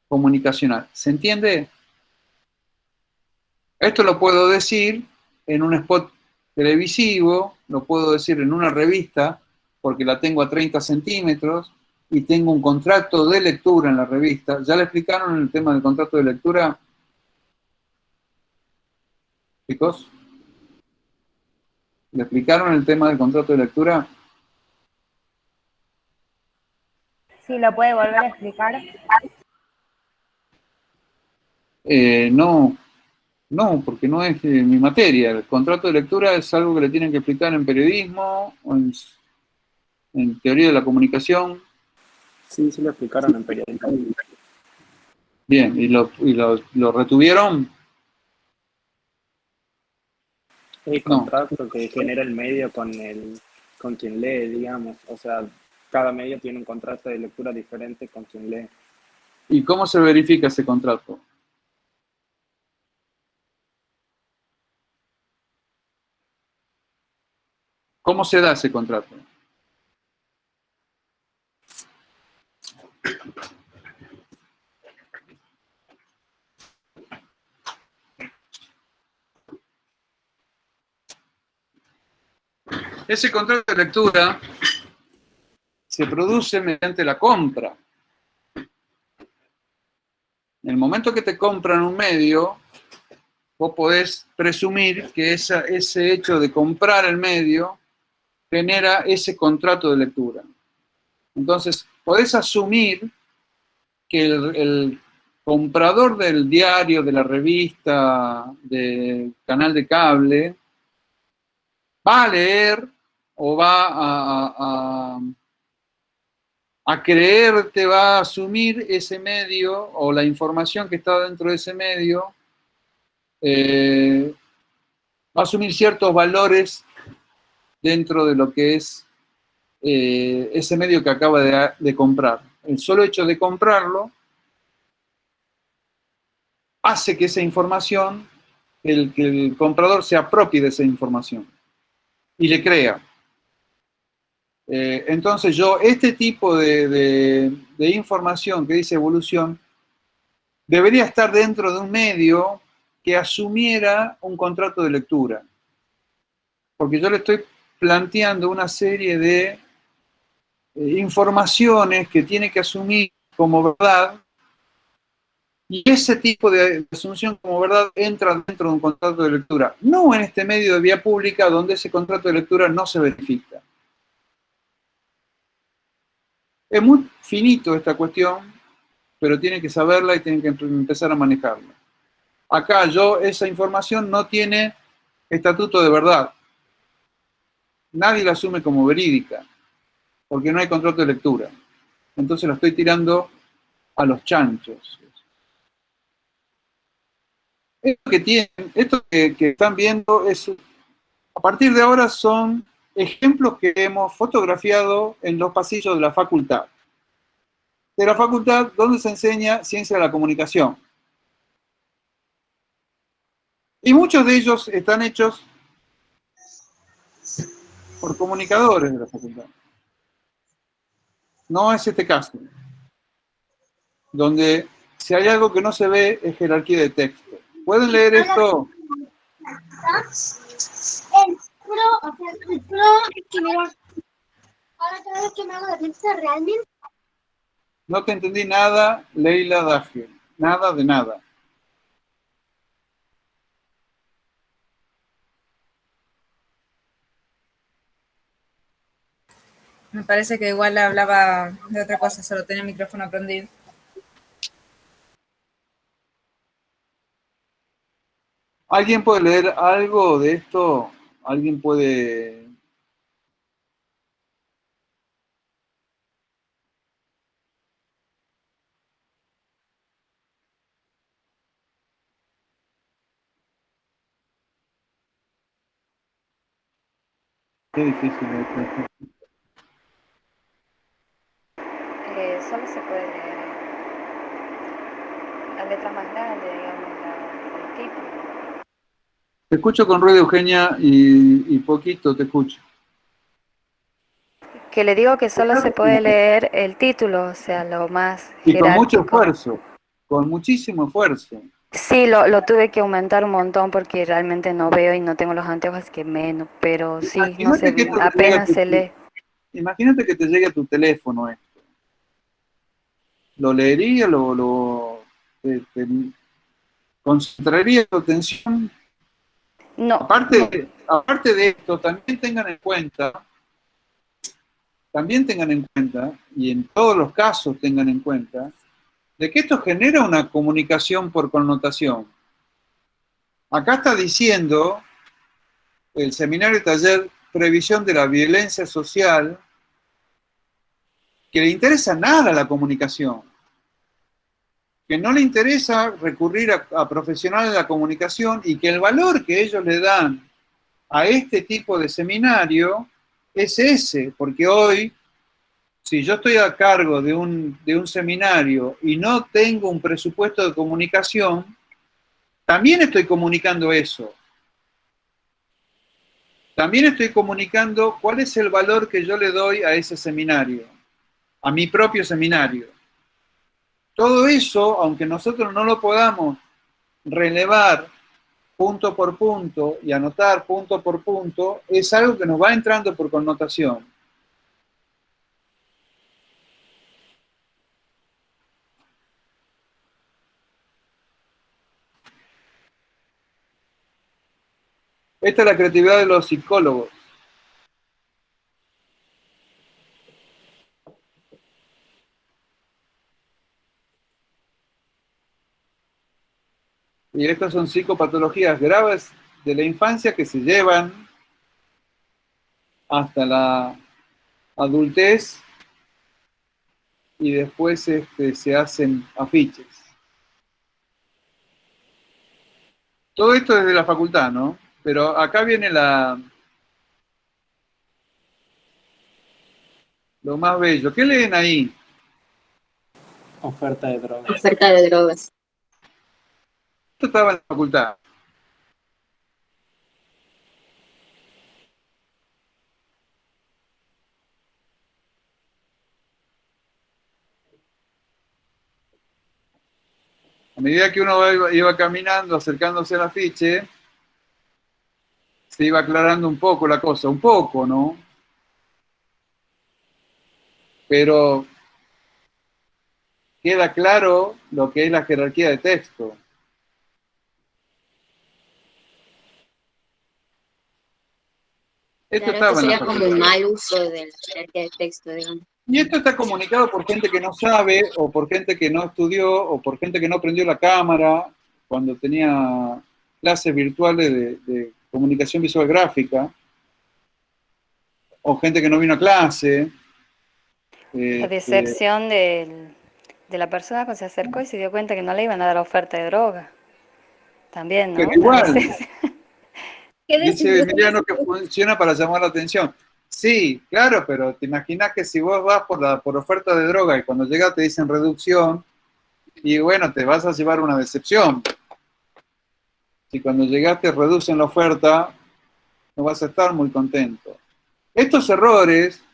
comunicacional. ¿Se entiende? Esto lo puedo decir en un spot televisivo, lo puedo decir en una revista, porque la tengo a 30 centímetros y tengo un contrato de lectura en la revista. ¿Ya le explicaron el tema del contrato de lectura? Chicos, ¿le explicaron el tema del contrato de lectura? Sí, ¿lo puede volver a explicar? No, porque no es mi materia. El contrato de lectura es algo que le tienen que explicar en periodismo o en teoría de la comunicación. Sí, sí lo explicaron en periodismo. Bien, ¿y lo retuvieron? El contrato que genera el medio con quien lee, digamos. O sea, cada medio tiene un contrato de lectura diferente con quien lee. ¿Y cómo se verifica ese contrato? ¿Cómo se da ese contrato? Ese contrato de lectura se produce mediante la compra. En el momento que te compran un medio, vos podés presumir que ese hecho de comprar el medio genera ese contrato de lectura. Entonces, podés asumir que el comprador del diario, de la revista, del canal de cable, va a leer o va a creerte, va a asumir ese medio o la información que está dentro de ese medio, va a asumir ciertos valores dentro de lo que es ese medio que acaba de comprar. El solo hecho de comprarlo hace que esa información, que el comprador se apropie de esa información y le crea. Entonces este tipo de información que dice evolución, debería estar dentro de un medio que asumiera un contrato de lectura. Porque yo le estoy planteando una serie de informaciones que tiene que asumir como verdad, y ese tipo de asunción como verdad entra dentro de un contrato de lectura, no en este medio de vía pública donde ese contrato de lectura no se verifica. Es muy finito esta cuestión, pero tiene que saberla y tiene que empezar a manejarla. Acá esa información no tiene estatuto de verdad. Nadie la asume como verídica, porque no hay contrato de lectura. Entonces lo estoy tirando a los chanchos. Esto que están viendo a partir de ahora son ejemplos que hemos fotografiado en los pasillos de la facultad. de la facultad donde se enseña ciencia de la comunicación. Y muchos de ellos están hechos por comunicadores de la facultad. No es este caso, donde si hay algo que no se ve es jerarquía de texto. ¿Pueden leer esto? Ahora cada vez que me hago la pizza realmente. No te entendí nada, Leila Dafio. Nada de nada. Me parece que igual hablaba de otra cosa, solo tenía el micrófono prendido. ¿Alguien puede leer algo de esto? ¿Alguien puede...? Qué difícil esto. Solo se puede leer las letras más grandes, digamos, el título. Te escucho con ruido, Eugenia, y poquito te escucho. Que le digo que solo se puede leer el título, o sea, lo más Y con mucho jerárquico. esfuerzo, con muchísimo esfuerzo. Sí, lo tuve que aumentar un montón porque realmente no veo y no tengo los anteojos, que menos, pero sí, no Imagínate sé, que esto te apenas llegue a se lee. Imagínate que te llegue a tu teléfono esto. ¿Lo leería? ¿Te concentraría tu atención? No, Aparte de esto, también tengan en cuenta, y en todos los casos tengan en cuenta, de que esto genera una comunicación por connotación. Acá está diciendo el seminario taller Previsión de la Violencia Social, que le interesa nada la comunicación, que no le interesa recurrir a profesionales de la comunicación y que el valor que ellos le dan a este tipo de seminario es ese, porque hoy, si yo estoy a cargo de un seminario y no tengo un presupuesto de comunicación, también estoy comunicando eso. También estoy comunicando cuál es el valor que yo le doy a ese seminario, a mi propio seminario. Todo eso, aunque nosotros no lo podamos relevar punto por punto y anotar punto por punto, es algo que nos va entrando por connotación. Esta es la creatividad de los psicólogos. Y estas son psicopatologías graves de la infancia que se llevan hasta la adultez y después se hacen afiches. Todo esto desde la facultad, ¿no? Pero acá viene lo más bello. ¿Qué leen ahí? Oferta de drogas. Oferta de drogas. Esto estaba en la facultad. A medida que uno iba caminando, acercándose al afiche, se iba aclarando un poco la cosa, un poco, ¿no? Pero queda claro lo que es la jerarquía de texto. Esto Claro, estaba esto en la sería como facultad. un mal uso de la jerarquía de texto, digamos. Y esto está comunicado por gente que no sabe, o por gente que no estudió, o por gente que no prendió la cámara cuando tenía clases virtuales de comunicación visual gráfica, o gente que no vino a clase. la decepción de la persona que se acercó y se dio cuenta que no le iban a dar oferta de droga. También, ¿no? Pero igual, ¿Qué dice desilusión? Emiliano que funciona para llamar la atención. Sí, claro, pero te imaginas que si vos vas por oferta de droga y cuando llegas te dicen reducción, y bueno, te vas a llevar una decepción. Si cuando llegaste reducen la oferta, no vas a estar muy contento. Estos errores,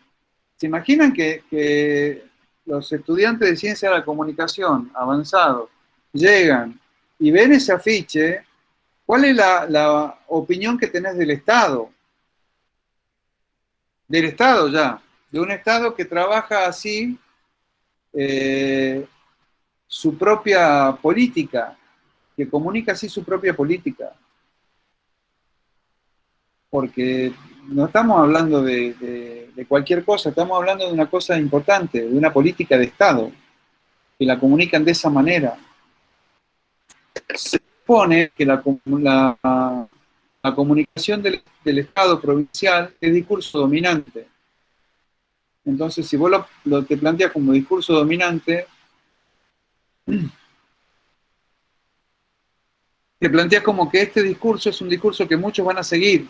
¿se imaginan que los estudiantes de ciencia de la comunicación avanzados llegan y ven ese afiche? ¿Cuál es la opinión que tenés del Estado? Del Estado ya, de un Estado que trabaja así su propia política, que comunica así su propia política. Porque no estamos hablando de cualquier cosa, estamos hablando de una cosa importante, de una política de Estado, que la comunican de esa manera. Se supone que la comunicación del Estado provincial es discurso dominante. Entonces, si vos lo te planteas como discurso dominante, te planteas como que este discurso es un discurso que muchos van a seguir.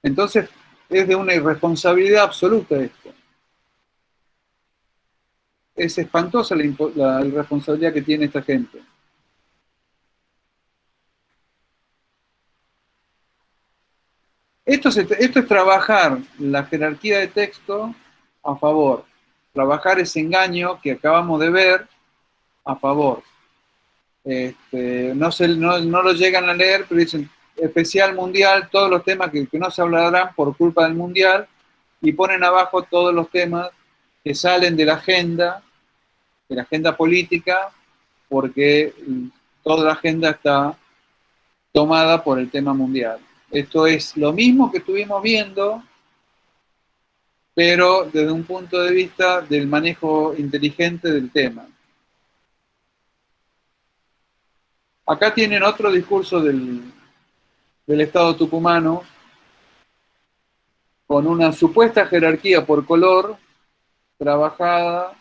Entonces, es de una irresponsabilidad absoluta esto. Es espantosa la irresponsabilidad que tiene esta gente. Esto es trabajar la jerarquía de texto a favor. Trabajar ese engaño que acabamos de ver a favor. No lo llegan a leer, pero dicen especial mundial, todos los temas que no se hablarán por culpa del mundial, y ponen abajo todos los temas que salen de la agenda política, porque toda la agenda está tomada por el tema mundial. Esto es lo mismo que estuvimos viendo, pero desde un punto de vista del manejo inteligente del tema. Acá tienen otro discurso del Estado tucumano, con una supuesta jerarquía por color, trabajada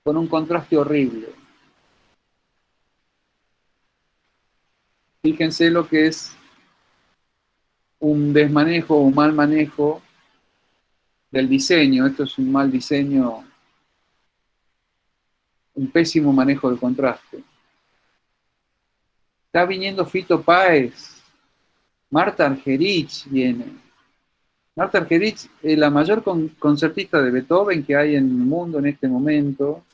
con un contraste horrible. Fíjense lo que es un desmanejo o un mal manejo del diseño. Esto es un mal diseño, un pésimo manejo del contraste. Está viniendo Fito Páez, Marta Argerich viene. Marta Argerich es la mayor concertista de Beethoven que hay en el mundo en este momento.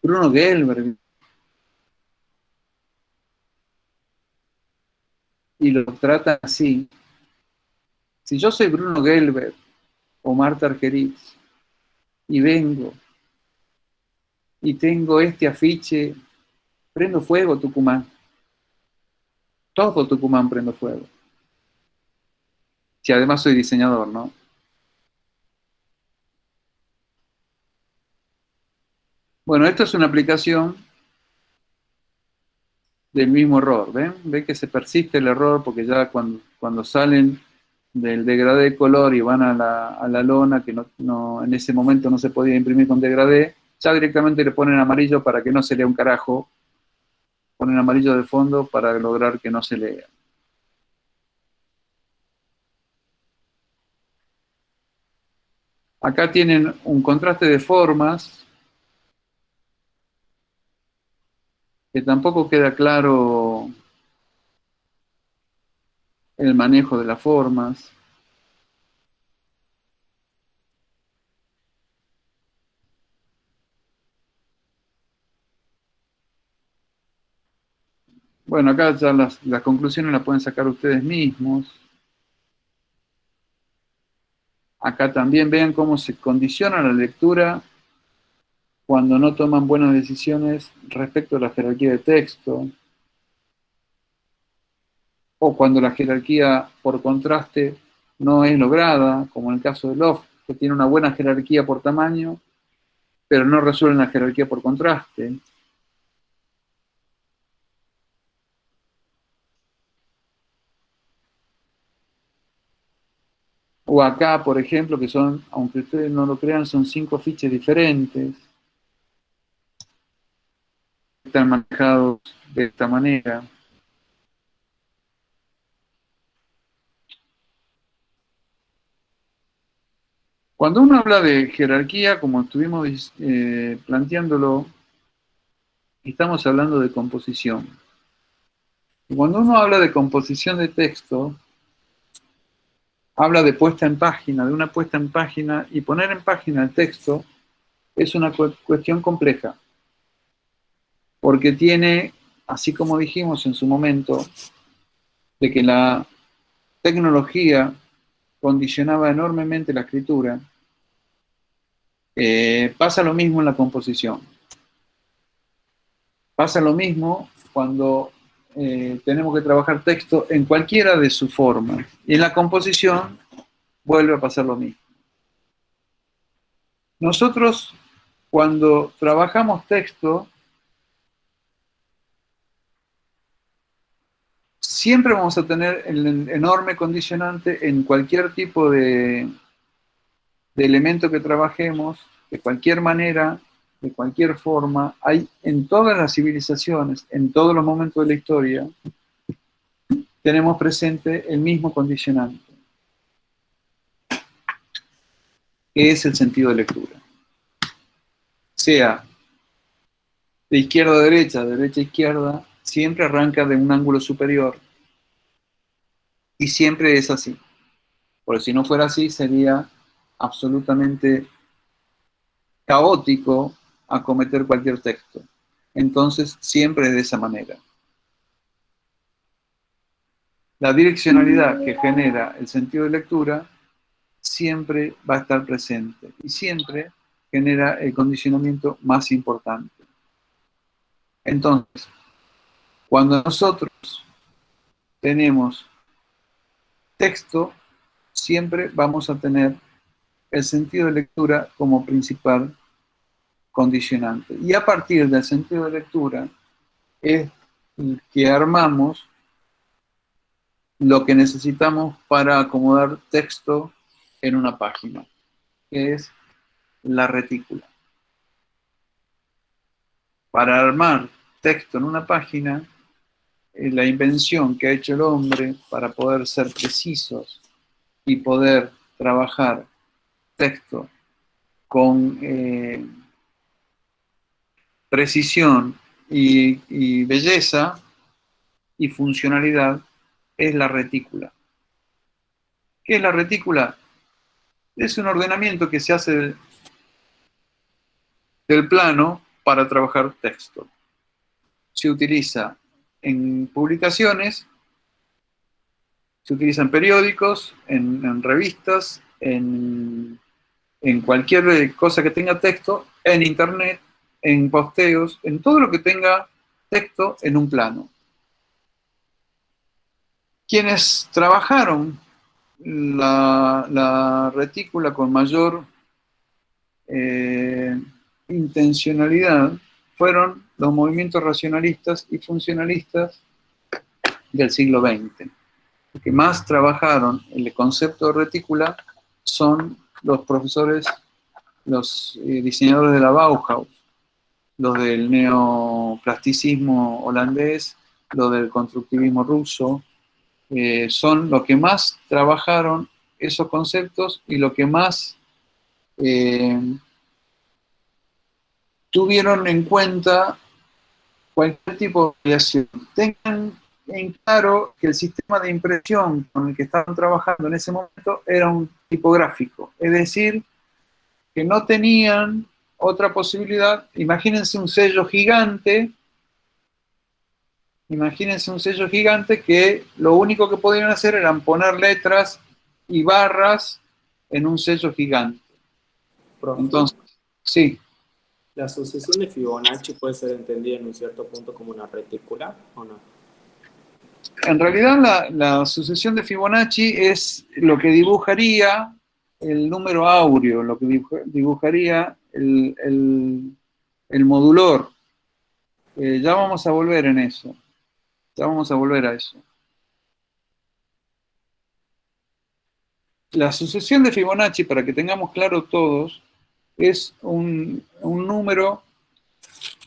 Bruno Gelber. Y lo tratan así. Si yo soy Bruno Gelber o Marta Argerich y vengo y tengo este afiche, prendo fuego Tucumán. Todo Tucumán prendo fuego. Si además soy diseñador, ¿no? Bueno, esto es una aplicación del mismo error, ¿ven? Ven que se persiste el error porque ya cuando salen del degradé de color y van a la lona, que en ese momento no se podía imprimir con degradé, ya directamente le ponen amarillo para que no se lea un carajo, ponen amarillo de fondo para lograr que no se lea. Acá tienen un contraste de formas, que tampoco queda claro el manejo de las formas. Bueno, acá ya las conclusiones las pueden sacar ustedes mismos. Acá también vean cómo se condiciona la lectura cuando no toman buenas decisiones respecto a la jerarquía de texto, o cuando la jerarquía por contraste no es lograda, como en el caso de Love, que tiene una buena jerarquía por tamaño, pero no resuelven la jerarquía por contraste. O acá, por ejemplo, que son, aunque ustedes no lo crean, son 5 fiches diferentes. Están manejados de esta manera. Cuando uno habla de jerarquía, como estuvimos planteándolo, estamos hablando de composición. Y cuando uno habla de composición de texto, habla de puesta en página, de una puesta en página, y poner en página el texto es una cuestión compleja, porque tiene, así como dijimos en su momento, de que la tecnología condicionaba enormemente la escritura, pasa lo mismo en la composición. Pasa lo mismo cuando tenemos que trabajar texto en cualquiera de sus formas. Y en la composición vuelve a pasar lo mismo. Nosotros, cuando trabajamos texto, siempre vamos a tener el enorme condicionante en cualquier tipo de elemento que trabajemos, de cualquier manera, de cualquier forma. Hay en todas las civilizaciones, en todos los momentos de la historia, tenemos presente el mismo condicionante, que es el sentido de lectura. Sea de izquierda a derecha, de derecha a izquierda, siempre arranca de un ángulo superior. Y siempre es así. Porque si no fuera así, sería absolutamente caótico acometer cualquier texto. Entonces, siempre es de esa manera. La direccionalidad que genera el sentido de lectura siempre va a estar presente y siempre genera el condicionamiento más importante. Entonces, cuando nosotros tenemos texto, siempre vamos a tener el sentido de lectura como principal condicionante. Y a partir del sentido de lectura es que armamos lo que necesitamos para acomodar texto en una página, que es la retícula. Para armar texto en una página, la invención que ha hecho el hombre para poder ser precisos y poder trabajar texto con precisión y belleza y funcionalidad es la retícula. ¿Qué es la retícula? Es un ordenamiento que se hace del plano para trabajar texto. Se utiliza en publicaciones, se utiliza en periódicos, en revistas, en cualquier cosa que tenga texto, en internet, en posteos, en todo lo que tenga texto en un plano. Quienes trabajaron la retícula con mayor intencionalidad fueron los movimientos racionalistas y funcionalistas del siglo XX. Los que más trabajaron el concepto de retícula son los profesores, los diseñadores de la Bauhaus, los del neoplasticismo holandés, los del constructivismo ruso, son los que más trabajaron esos conceptos y lo que más tuvieron en cuenta cualquier tipo de variación. Tengan en claro que el sistema de impresión con el que estaban trabajando en ese momento era un tipográfico, es decir, que no tenían otra posibilidad. Imagínense un sello gigante que lo único que podían hacer era poner letras y barras en un sello gigante. Profe, Entonces, sí. ¿la sucesión de Fibonacci puede ser entendida en un cierto punto como una retícula o no? En realidad la sucesión de Fibonacci es lo que dibujaría el número áureo, lo que dibujaría el modulor. Ya vamos a volver en eso. Ya vamos a volver a eso. La sucesión de Fibonacci, para que tengamos claro todos, es un número,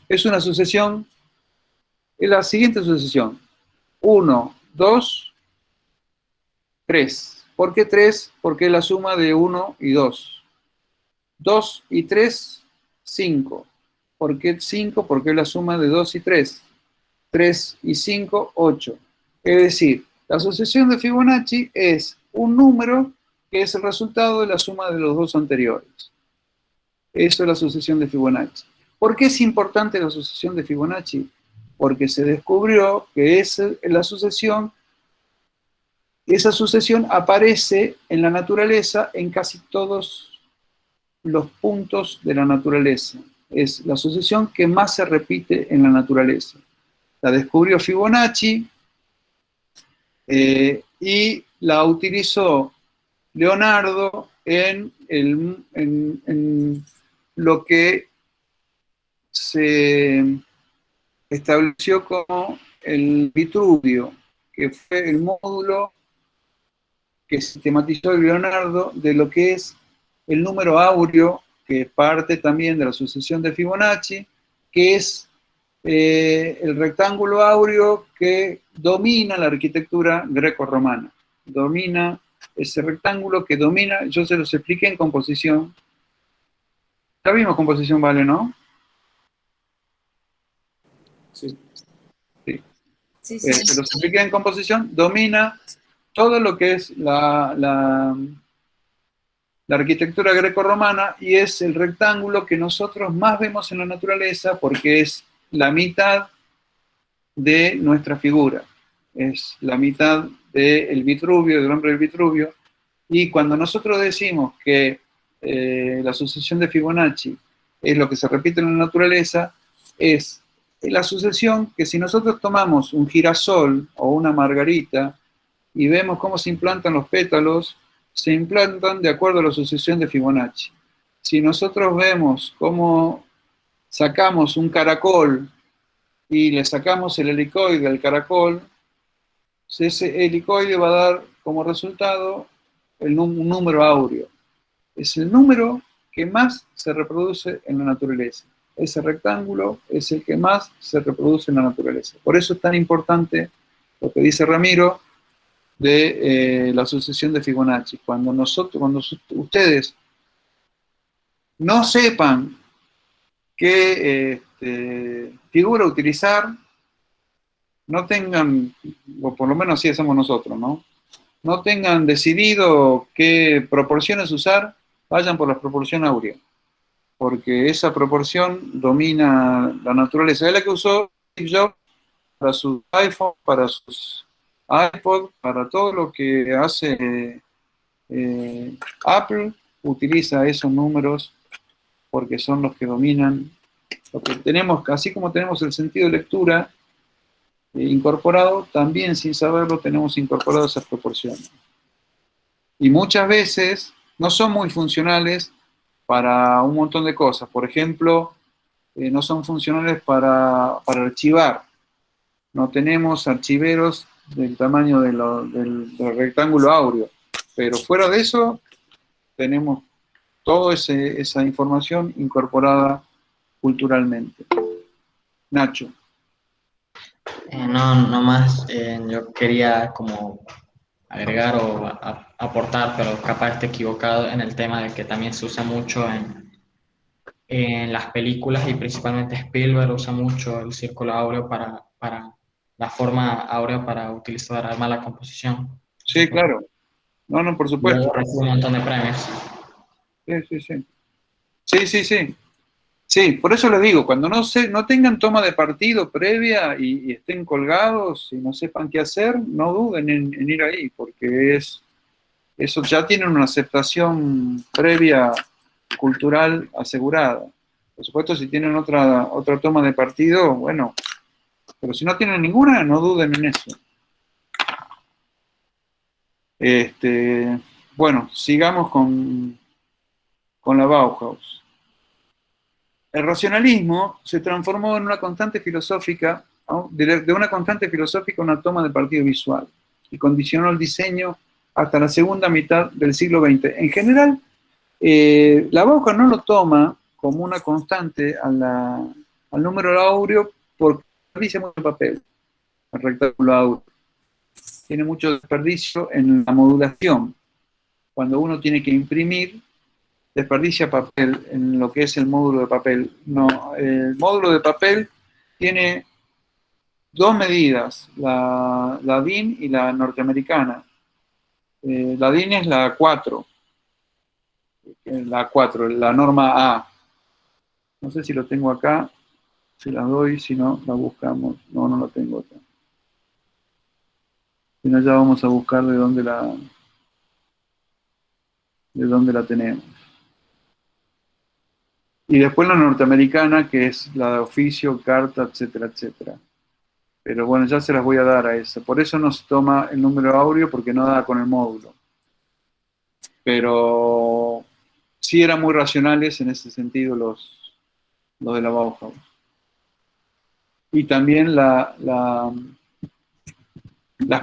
es una sucesión, es la siguiente sucesión. 1, 2, 3. ¿Por qué 3? Porque es la suma de 1 y 2. 2 y 3, 5. ¿Por qué 5? Porque es la suma de 2 y 3. 3 y 5, 8. Es decir, la sucesión de Fibonacci es un número que es el resultado de la suma de los dos anteriores. Eso es la sucesión de Fibonacci. ¿Por qué es importante la sucesión de Fibonacci? Porque se descubrió que esa sucesión aparece en la naturaleza en casi todos los puntos de la naturaleza. Es la sucesión que más se repite en la naturaleza. La descubrió Fibonacci y la utilizó Leonardo en lo que se estableció como el Vitruvio, que fue el módulo que sistematizó Leonardo de lo que es el número áureo, que parte también de la sucesión de Fibonacci, que es el rectángulo áureo que domina la arquitectura greco-romana. Domina ese rectángulo que domina, yo se los expliqué en composición. Ya vimos composición, ¿vale, no? Sí. Sí. Se los expliqué en composición, domina todo lo que es la arquitectura greco-romana y es el rectángulo que nosotros más vemos en la naturaleza porque es la mitad de nuestra figura. Es la mitad del Vitruvio, del hombre del Vitruvio. Y cuando nosotros decimos que la sucesión de Fibonacci es lo que se repite en la naturaleza, es la sucesión que si nosotros tomamos un girasol o una margarita y vemos cómo se implantan los pétalos, se implantan de acuerdo a la sucesión de Fibonacci. Si nosotros vemos cómo sacamos un caracol y le sacamos el helicoide al caracol, ese helicoide va a dar como resultado un número áureo. Es el número que más se reproduce en la naturaleza. Ese rectángulo es el que más se reproduce en la naturaleza. Por eso es tan importante lo que dice Ramiro de la sucesión de Fibonacci. Cuando ustedes no sepan qué figura utilizar, no tengan, o por lo menos así hacemos nosotros, ¿no? No tengan decidido qué proporciones usar, vayan por la proporción áurea, porque esa proporción domina la naturaleza. Es la que usó Steve Jobs para sus iPhone, para sus iPod, para todo lo que hace Apple, utiliza esos números porque son los que dominan lo que tenemos, así como tenemos el sentido de lectura incorporado, también sin saberlo tenemos incorporado esas proporciones. Y muchas veces no son muy funcionales para un montón de cosas. Por ejemplo, no son funcionales para archivar. No tenemos archiveros del tamaño del rectángulo áureo. Pero fuera de eso, tenemos toda esa información incorporada culturalmente. Nacho. No más, yo quería como agregar o aportar, pero capaz esté equivocado en el tema de que también se usa mucho en las películas y principalmente Spielberg usa mucho el círculo áureo para la forma áurea para utilizar además la composición. Sí, claro. No, por supuesto. Recibe un montón de premios. Sí. Sí, por eso les digo, cuando no tengan toma de partido previa y estén colgados y no sepan qué hacer, no duden en ir ahí, porque eso ya tiene una aceptación previa cultural asegurada. Por supuesto, si tienen otra toma de partido, bueno, pero si no tienen ninguna, no duden en eso. Bueno, sigamos con la Bauhaus. El racionalismo se transformó en una constante filosófica, de una constante filosófica a una toma de partido visual, y condicionó el diseño hasta la segunda mitad del siglo XX. En general, la Bauhaus no lo toma como una constante al número áureo porque desperdicia mucho papel, el rectángulo áureo. Tiene mucho desperdicio en la modulación. Cuando uno tiene que imprimir, desperdicia papel en lo que es el módulo de papel. No, el módulo de papel tiene dos medidas, la DIN y la norteamericana. La DIN es la 4, la norma A. No sé si lo tengo acá, si la doy, si no, la buscamos. No, no la tengo acá. Si no, ya vamos a buscar de dónde la tenemos. Y después la norteamericana, que es la de oficio, carta, etcétera, etcétera. Pero bueno, ya se las voy a dar a esa. Por eso no se toma el número áureo, porque no da con el módulo. Pero sí eran muy racionales en ese sentido los de la Bauhaus. Y también las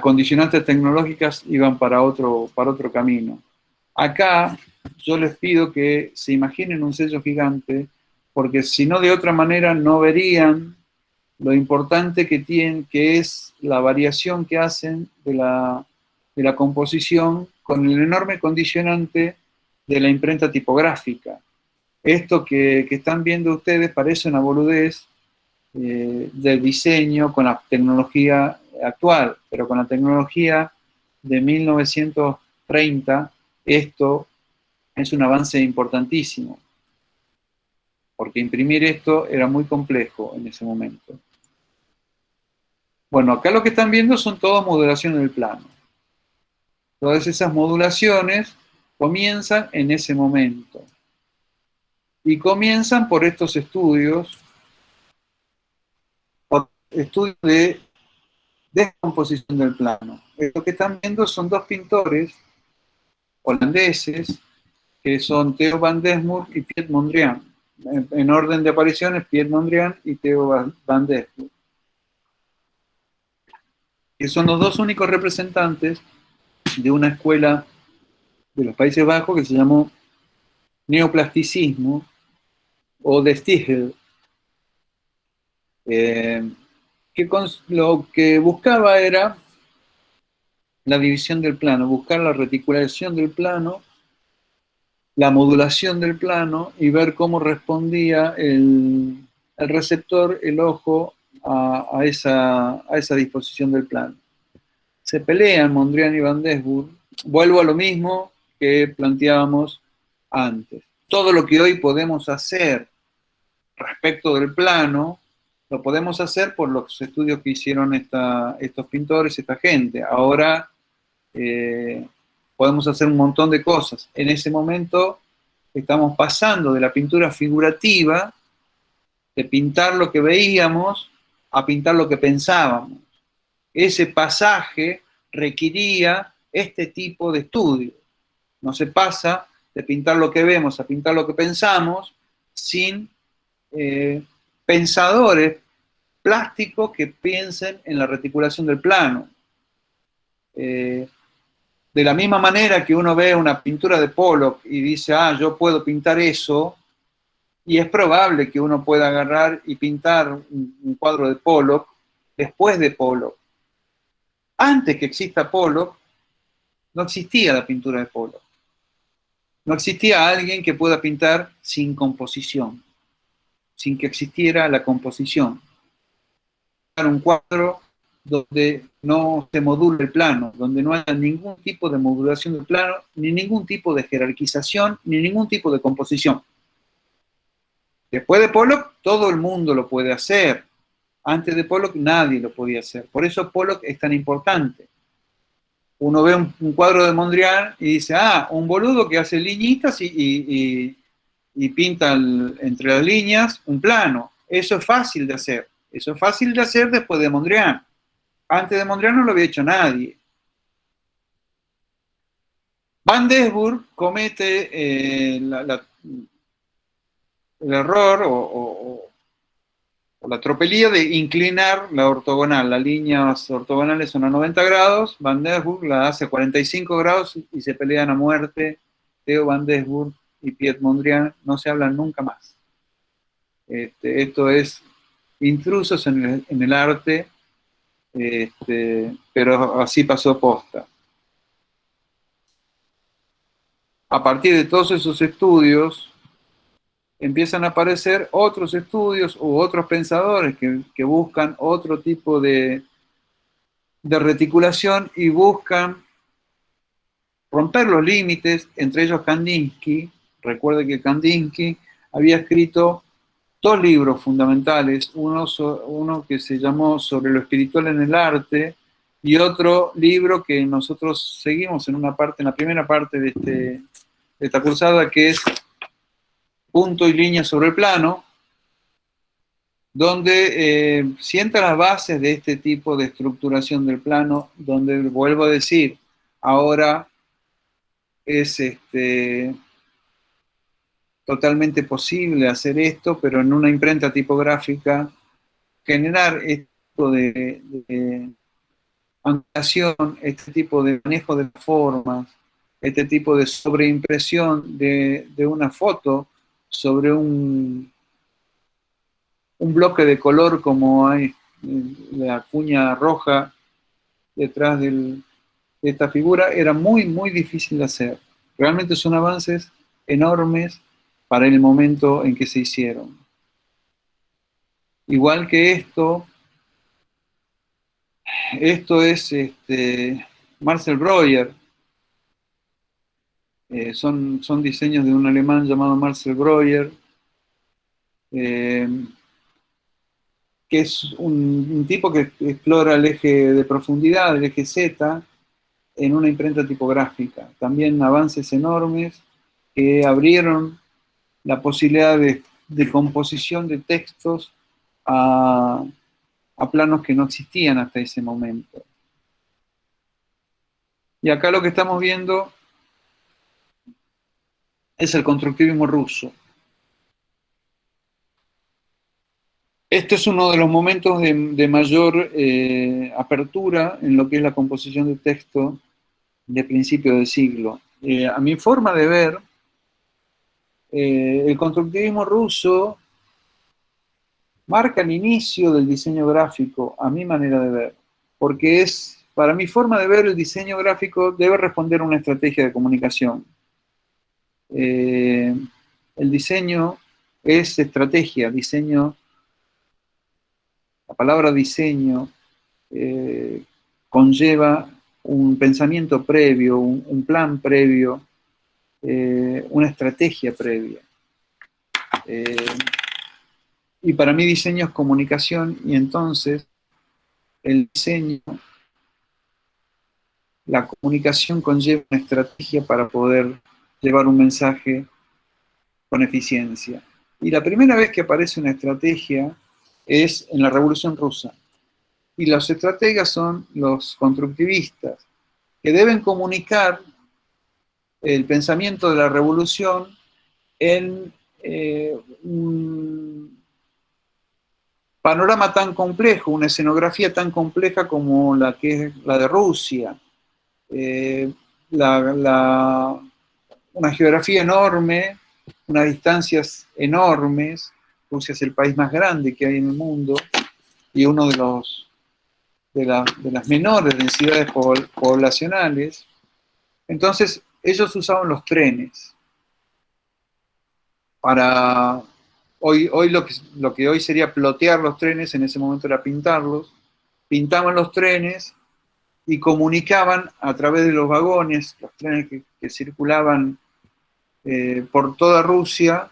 condicionantes tecnológicas iban para otro camino. Acá yo les pido que se imaginen un sello gigante, porque si no de otra manera no verían lo importante que es la variación que hacen de la composición con el enorme condicionante de la imprenta tipográfica. Esto que están viendo ustedes parece una boludez del diseño con la tecnología actual, pero con la tecnología de 1930, esto es un avance importantísimo, porque imprimir esto era muy complejo en ese momento. Bueno, acá lo que están viendo son todas modulaciones del plano. Todas esas modulaciones comienzan en ese momento. Y comienzan por estos estudios de descomposición del plano. Lo que están viendo son dos pintores holandeses, que son Theo van Desburg y Piet Mondrian. En orden de apariciones, Piet Mondrian y Theo van Desburg. Que son los dos únicos representantes de una escuela de los Países Bajos que se llamó neoplasticismo o de Stiegel, que lo que buscaba era la división del plano, buscar la reticulación del plano, la modulación del plano y ver cómo respondía el receptor, el ojo, a esa disposición del plano. Se pelean Mondrian y Van Desburg. Vuelvo a lo mismo que planteábamos antes. Todo lo que hoy podemos hacer respecto del plano, lo podemos hacer por los estudios que hicieron estos pintores, esta gente. Ahora podemos hacer un montón de cosas. En ese momento estamos pasando de la pintura figurativa, de pintar lo que veíamos, a pintar lo que pensábamos. Ese pasaje requería este tipo de estudio. No se pasa de pintar lo que vemos a pintar lo que pensamos sin pensadores plásticos que piensen en la reticulación del plano. De la misma manera que uno ve una pintura de Pollock y dice, yo puedo pintar eso, y es probable que uno pueda agarrar y pintar un cuadro de Pollock después de Pollock. Antes que exista Pollock, no existía la pintura de Pollock. No existía alguien que pueda pintar sin composición, sin que existiera la composición. Un cuadro donde no se modula el plano, donde no haya ningún tipo de modulación del plano, ni ningún tipo de jerarquización, ni ningún tipo de composición. Después de Pollock, todo el mundo lo puede hacer. Antes de Pollock, nadie lo podía hacer. Por eso Pollock es tan importante. Uno ve un cuadro de Mondrian y dice, un boludo que hace liñitas y pinta entre las líneas un plano. Eso es fácil de hacer. Eso es fácil de hacer después de Mondrian. Antes de Mondrian no lo había hecho nadie. Van Desburg comete el error o la tropelía de inclinar la ortogonal. Las líneas ortogonales son a 90 grados, Van Desburg la hace a 45 grados y se pelean a muerte. Theo van Desburg y Piet Mondrian no se hablan nunca más. Esto es intrusos en el arte, pero así pasó posta. a partir de todos esos estudios, empiezan a aparecer otros estudios u otros pensadores que buscan otro tipo de reticulación y buscan romper los límites, entre ellos Kandinsky. Recuerde que Kandinsky había escrito 2 libros fundamentales, uno que se llamó Sobre lo espiritual en el arte, y otro libro que nosotros seguimos en la primera parte de esta cursada, que es Punto y línea sobre el plano, donde sienta las bases de este tipo de estructuración del plano, donde, vuelvo a decir, ahora es totalmente posible hacer esto, pero en una imprenta tipográfica, generar este tipo de angulación, este tipo de manejo de formas, este tipo de sobreimpresión de una foto sobre un bloque de color, como hay la cuña roja detrás de esta figura, era muy, muy difícil de hacer. Realmente son avances enormes para el momento en que se hicieron. Igual que esto es Marcel Breuer. Son diseños de un alemán llamado Marcel Breuer, que es un tipo que explora el eje de profundidad, el eje Z, en una imprenta tipográfica. También avances enormes que abrieron la posibilidad de composición de textos a planos que no existían hasta ese momento. Y acá lo que estamos viendo es el constructivismo ruso. Este es uno de los momentos de mayor apertura en lo que es la composición de texto de principio del siglo. A mi forma de ver, el constructivismo ruso marca el inicio del diseño gráfico, a mi manera de ver, porque para mi forma de ver, el diseño gráfico debe responder a una estrategia de comunicación. El diseño es estrategia, diseño. La palabra diseño conlleva un pensamiento previo, un plan previo, una estrategia previa. Y para mí diseño es comunicación, y entonces el diseño, la comunicación conlleva una estrategia para poder llevar un mensaje con eficiencia. Y la primera vez que aparece una estrategia es en la Revolución Rusa. Y los estrategas son los constructivistas, que deben comunicar el pensamiento de la revolución en un panorama tan complejo, una escenografía tan compleja como la que es la de Rusia. Una geografía enorme, unas distancias enormes. Rusia es el país más grande que hay en el mundo y uno de las menores densidades poblacionales. Entonces, ellos usaban los trenes para... Hoy lo que hoy sería plotear los trenes, en ese momento era pintarlos. Pintaban los trenes y comunicaban a través de los vagones, los trenes que circulaban por toda Rusia,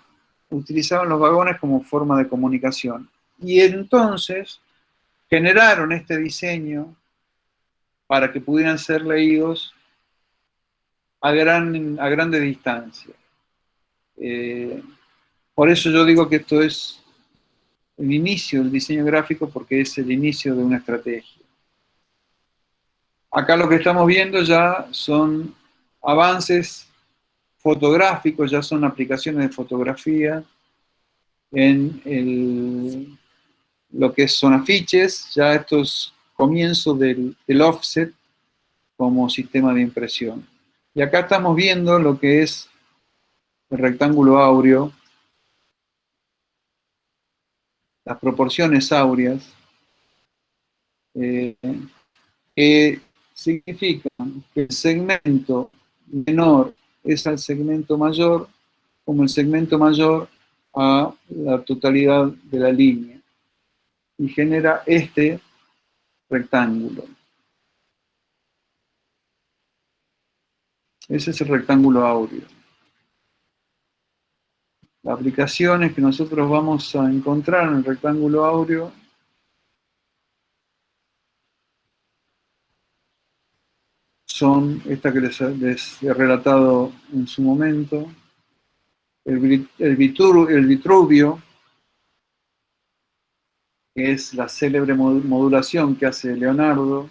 utilizaban los vagones como forma de comunicación. Y entonces generaron este diseño para que pudieran ser leídos a grande distancia. Por eso yo digo que esto es el inicio del diseño gráfico, porque es el inicio de una estrategia. Acá lo que estamos viendo ya son avances fotográficos, ya son aplicaciones de fotografía en lo que son afiches, ya esto es comienzo del offset como sistema de impresión. Y acá estamos viendo lo que es el rectángulo áureo, las proporciones áureas, que significan que el segmento menor es al segmento mayor, como el segmento mayor a la totalidad de la línea. Y genera este rectángulo. Ese es el rectángulo áureo. Las aplicaciones que nosotros vamos a encontrar en el rectángulo áureo son estas que les he relatado en su momento. El Vitruvio, que es la célebre modulación que hace Leonardo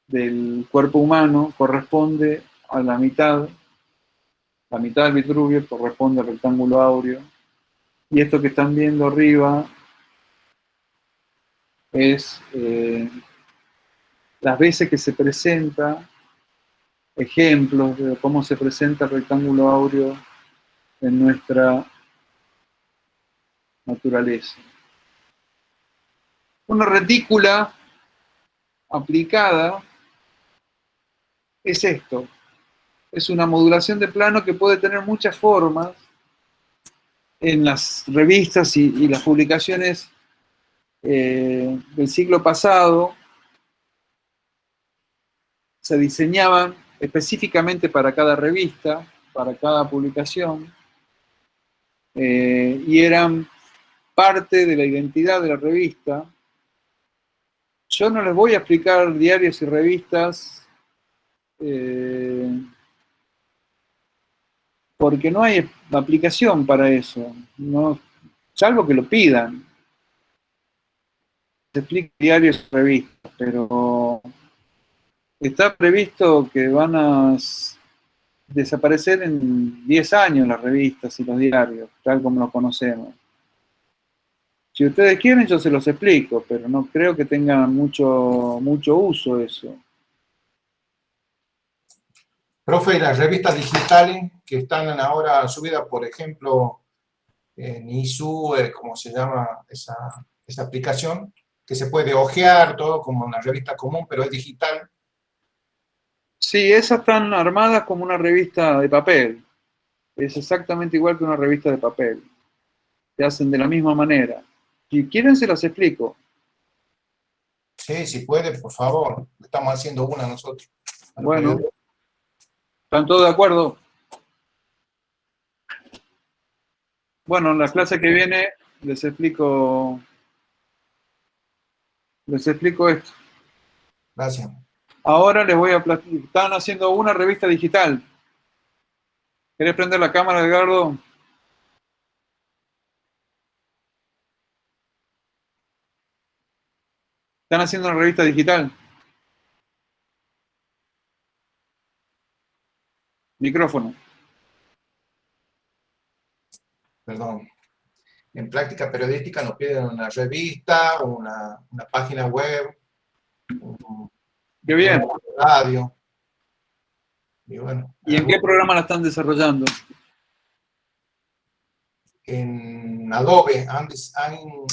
del cuerpo humano, corresponde a la mitad del Vitruvio corresponde al rectángulo áureo. Y esto que están viendo arriba es las veces que se presenta, ejemplos de cómo se presenta el rectángulo áureo en nuestra naturaleza. Una retícula aplicada es esto. Es una modulación de plano que puede tener muchas formas. En las revistas y las publicaciones del siglo pasado se diseñaban específicamente para cada revista, para cada publicación, y eran parte de la identidad de la revista. Yo no les voy a explicar diarios y revistas porque no hay aplicación para eso, no, salvo que lo pidan. Se explica diarios y revistas, pero está previsto que van a desaparecer en 10 años las revistas y los diarios, tal como los conocemos. Si ustedes quieren, yo se los explico, pero no creo que tenga mucho uso eso. Profe, y las revistas digitales que están ahora subidas, por ejemplo, en ISU, ¿cómo se llama esa aplicación? Que se puede hojear todo como una revista común, pero es digital. Sí, esas están armadas como una revista de papel. Es exactamente igual que una revista de papel. Se hacen de la misma manera. Si quieren, se las explico. Sí, si puede, por favor. Estamos haciendo una nosotros. Bueno. ¿Están todos de acuerdo? Bueno, en la clase que viene les explico esto. Gracias. Ahora les voy a platicar. Están haciendo una revista digital. ¿Querés prender la cámara, Edgardo? Están haciendo una revista digital. Micrófono. Perdón. En práctica periodística nos piden una revista, una página web, Qué bien. Radio. Y bueno. ¿Y en qué programa la están desarrollando? En Adobe,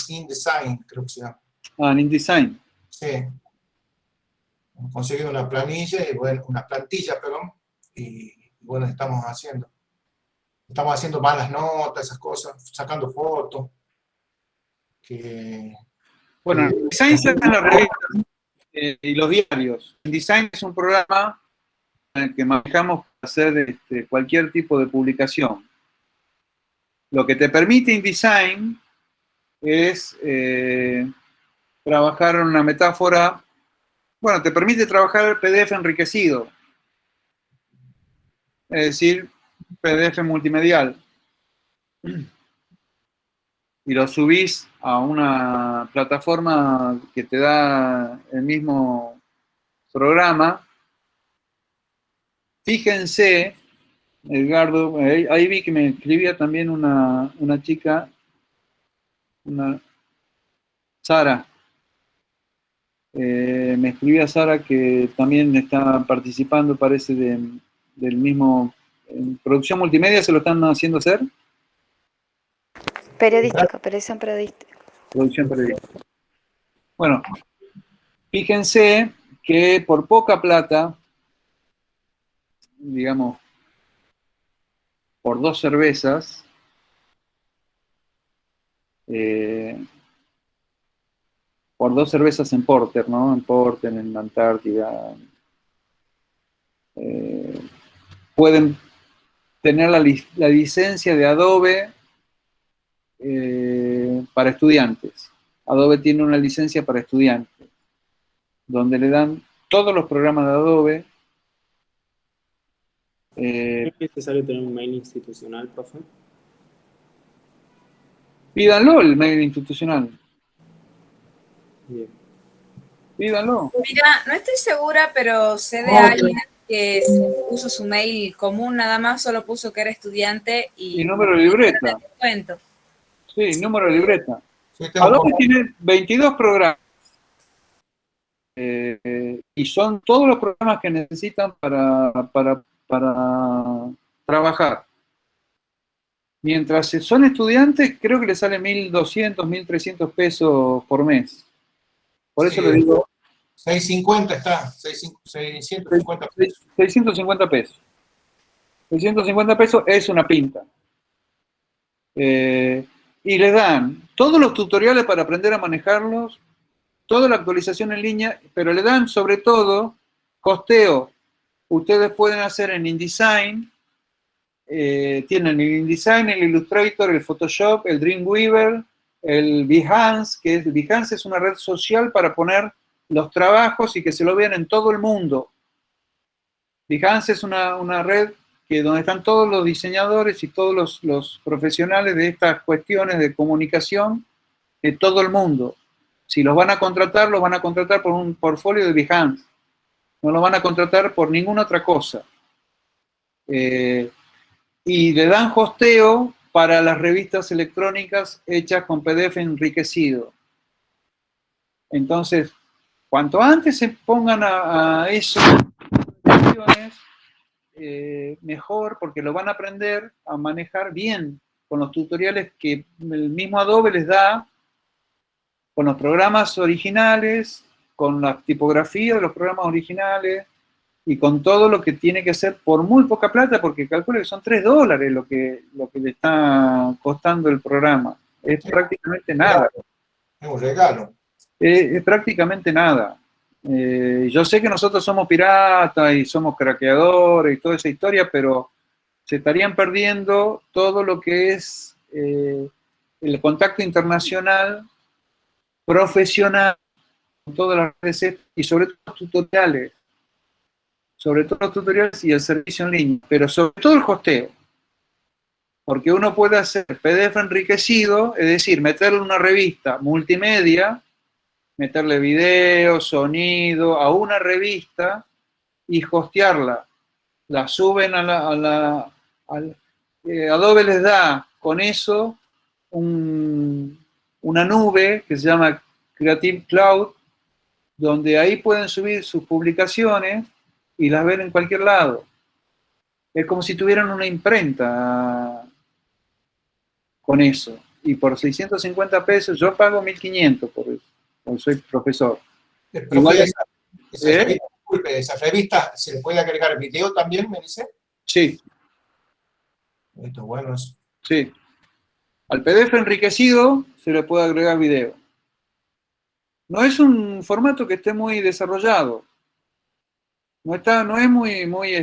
InDesign, creo que se llama. Ah, en InDesign. Sí. Hemos conseguido una planilla, una plantilla, perdón, y bueno, estamos haciendo más las notas, esas cosas, sacando fotos. Bueno, InDesign se hace en las revistas y los diarios. InDesign es un programa en el que manejamos para hacer cualquier tipo de publicación. Lo que te permite InDesign es trabajar en una metáfora. Bueno, te permite trabajar el PDF enriquecido. Es decir, PDF multimedial. Y lo subís a una plataforma que te da el mismo programa. Fíjense, Edgardo, ahí vi que me escribía también una chica, Sara. Me escribía Sara que también está participando, parece, del mismo. En producción multimedia se lo están haciendo hacer. Periodístico, producción periodística. Producción periodística. Bueno, fíjense que por poca plata digamos, por 2 cervezas, por 2 cervezas en Porter, ¿no? En Porter, en la Antártida, pueden tener la licencia de Adobe para estudiantes. Adobe tiene una licencia para estudiantes, donde le dan todos los programas de Adobe. ¿Es necesario tener un mail institucional, profe? Pídanlo el mail institucional. Bien. Pídanlo. Mira, no estoy segura, pero sé de alguien que puso su mail común nada más, solo puso que era estudiante y número de libreta. Descuento. Sí, número de libreta. Sí, Adobe tiene 22 programas. Y son todos los programas que necesitan para trabajar. Mientras son estudiantes, creo que les sale 1.200, 1.300 pesos por mes. Por eso le digo... 650 está, 650 pesos. 650 pesos. 650 pesos es una pinta. Y les dan todos los tutoriales para aprender a manejarlos, toda la actualización en línea, pero le dan sobre todo costeo. Ustedes pueden hacer en InDesign, tienen el InDesign, el Illustrator, el Photoshop, el Dreamweaver, el Behance, Behance es una red social para poner los trabajos y que se lo vean en todo el mundo. Behance es una red donde están todos los diseñadores y todos los profesionales de estas cuestiones de comunicación de todo el mundo. Si los van a contratar por un portfolio de Behance. No los van a contratar por ninguna otra cosa. Y le dan hosteo para las revistas electrónicas hechas con PDF enriquecido. Entonces, cuanto antes se pongan a eso, mejor, porque lo van a aprender a manejar bien con los tutoriales que el mismo Adobe les da, con los programas originales, con la tipografía de los programas originales y con todo lo que tiene que hacer por muy poca plata, porque calculo que son $3 lo que le está costando el programa. Es prácticamente nada. Es un regalo. Es prácticamente nada. Yo sé que nosotros somos piratas y somos craqueadores y toda esa historia, pero se estarían perdiendo todo lo que es el contacto internacional, profesional, con todas las redes y sobre todo los tutoriales. Sobre todo los tutoriales y el servicio en línea, pero sobre todo el hosteo. Porque uno puede hacer PDF enriquecido, es decir, meterle una revista multimedia, meterle video, sonido, a una revista y hostearla. La suben Adobe les da con eso una nube que se llama Creative Cloud, donde ahí pueden subir sus publicaciones y las ven en cualquier lado. Es como si tuvieran una imprenta con eso. Y por 650 pesos, yo pago 1.500 por eso. Soy profesor. Igual esa revista, ¿se le puede agregar video también, me dice? Sí. Esto bueno es. Sí. Al PDF enriquecido se le puede agregar video. No es un formato que esté muy desarrollado. No es muy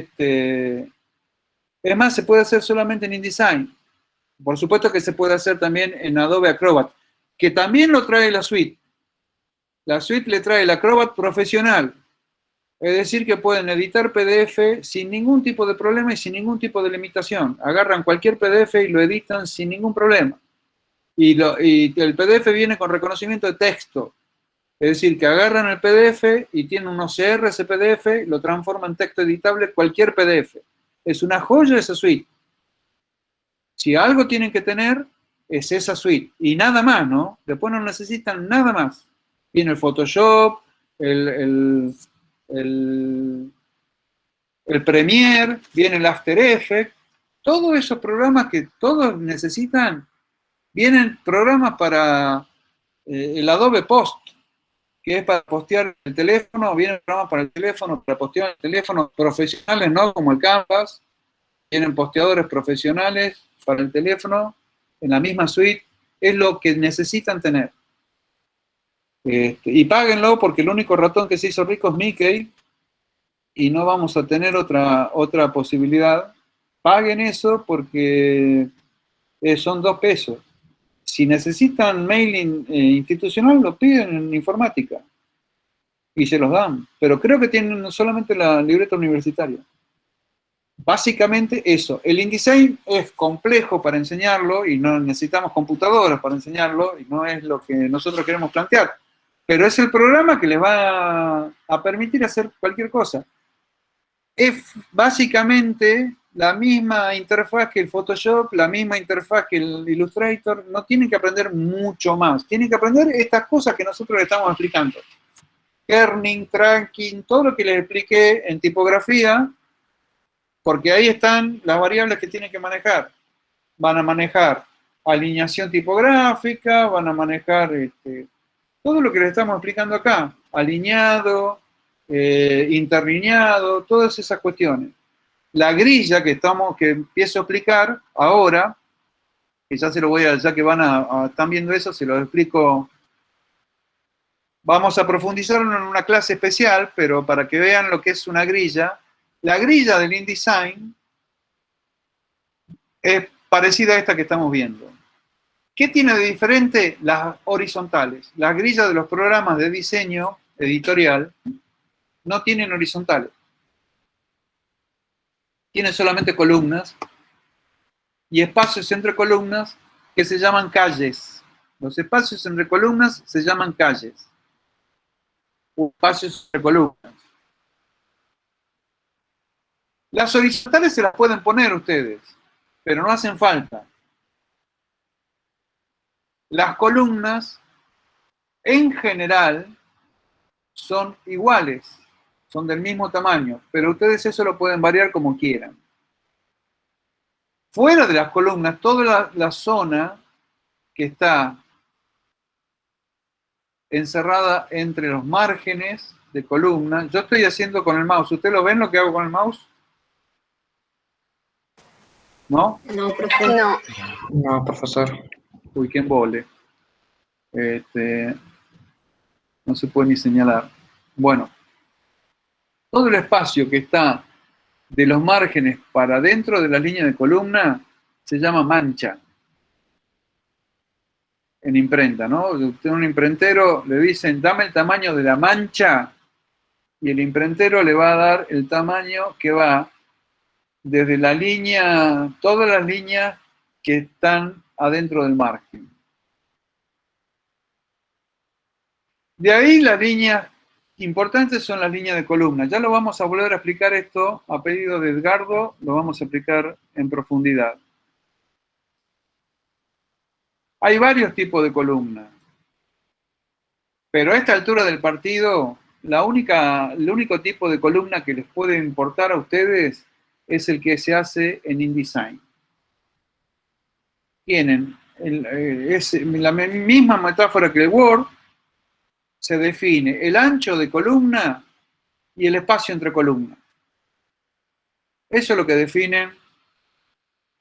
es más, se puede hacer solamente en InDesign. Por supuesto que se puede hacer también en Adobe Acrobat, que también lo trae la suite. La suite le trae el Acrobat profesional. Es decir, que pueden editar PDF sin ningún tipo de problema y sin ningún tipo de limitación. Agarran cualquier PDF y lo editan sin ningún problema. Y el PDF viene con reconocimiento de texto. Es decir, que agarran el PDF y tienen un OCR ese PDF, lo transforman en texto editable cualquier PDF. Es una joya esa suite. Si algo tienen que tener, es esa suite. Y nada más, ¿no? Después no necesitan nada más. Viene el Photoshop, el Premiere, viene el After Effects, todos esos programas que todos necesitan, vienen programas para el Adobe Post. que es para postear el teléfono, vienen programas para el teléfono, para postear el teléfono, profesionales, ¿no? Como el Canvas, vienen posteadores profesionales para el teléfono, en la misma suite, es lo que necesitan tener. Y páguenlo porque el único ratón que se hizo rico es Mickey, y no vamos a tener otra posibilidad. Paguen eso porque son 2 pesos. Si necesitan mailing institucional, lo piden en informática y se los dan. Pero creo que tienen solamente la libreta universitaria. Básicamente eso. El InDesign es complejo para enseñarlo y no necesitamos computadoras para enseñarlo y no es lo que nosotros queremos plantear. Pero es el programa que les va a permitir hacer cualquier cosa. Es básicamente la misma interfaz que el Photoshop, la misma interfaz que el Illustrator. No tienen que aprender mucho más. Tienen que aprender estas cosas que nosotros les estamos explicando. Kerning, tracking, todo lo que les expliqué en tipografía, porque ahí están las variables que tienen que manejar. Van a manejar alineación tipográfica, van a manejar todo lo que les estamos explicando acá. Alineado, interlineado, todas esas cuestiones. La grilla que empiezo a explicar ahora, que ya se lo voy a, ya que están viendo eso, se lo explico. Vamos a profundizar en una clase especial, pero para que vean lo que es una grilla. La grilla del InDesign es parecida a esta que estamos viendo. ¿Qué tiene de diferente? Las horizontales. Las grillas de los programas de diseño editorial no tienen horizontales. Tienen solamente columnas y espacios entre columnas que se llaman calles. Los espacios entre columnas se llaman calles. O espacios entre columnas. Las horizontales se las pueden poner ustedes, pero no hacen falta. Las columnas, en general, son iguales, son del mismo tamaño, pero ustedes eso lo pueden variar como quieran. Fuera de las columnas, toda la zona que está encerrada entre los márgenes de columna, yo estoy haciendo con el mouse. ¿Ustedes lo ven lo que hago con el mouse? ¿No? No, profesor. No. No, profesor. Uy, qué embole. No se puede ni señalar. Bueno, todo el espacio que está de los márgenes para dentro de la línea de columna se llama mancha. En imprenta, ¿no? Usted a un imprentero le dicen, dame el tamaño de la mancha, y el imprentero le va a dar el tamaño que va desde la línea, todas las líneas que están adentro del margen. De ahí las líneas importantes son las líneas de columna. Ya lo vamos a volver a explicar esto a pedido de Edgardo, lo vamos a explicar en profundidad. Hay varios tipos de columna. Pero a esta altura del partido, el único tipo de columna que les puede importar a ustedes es el que se hace en InDesign. Tienen la misma metáfora que el Word, se define el ancho de columna y el espacio entre columnas. Eso es lo que definen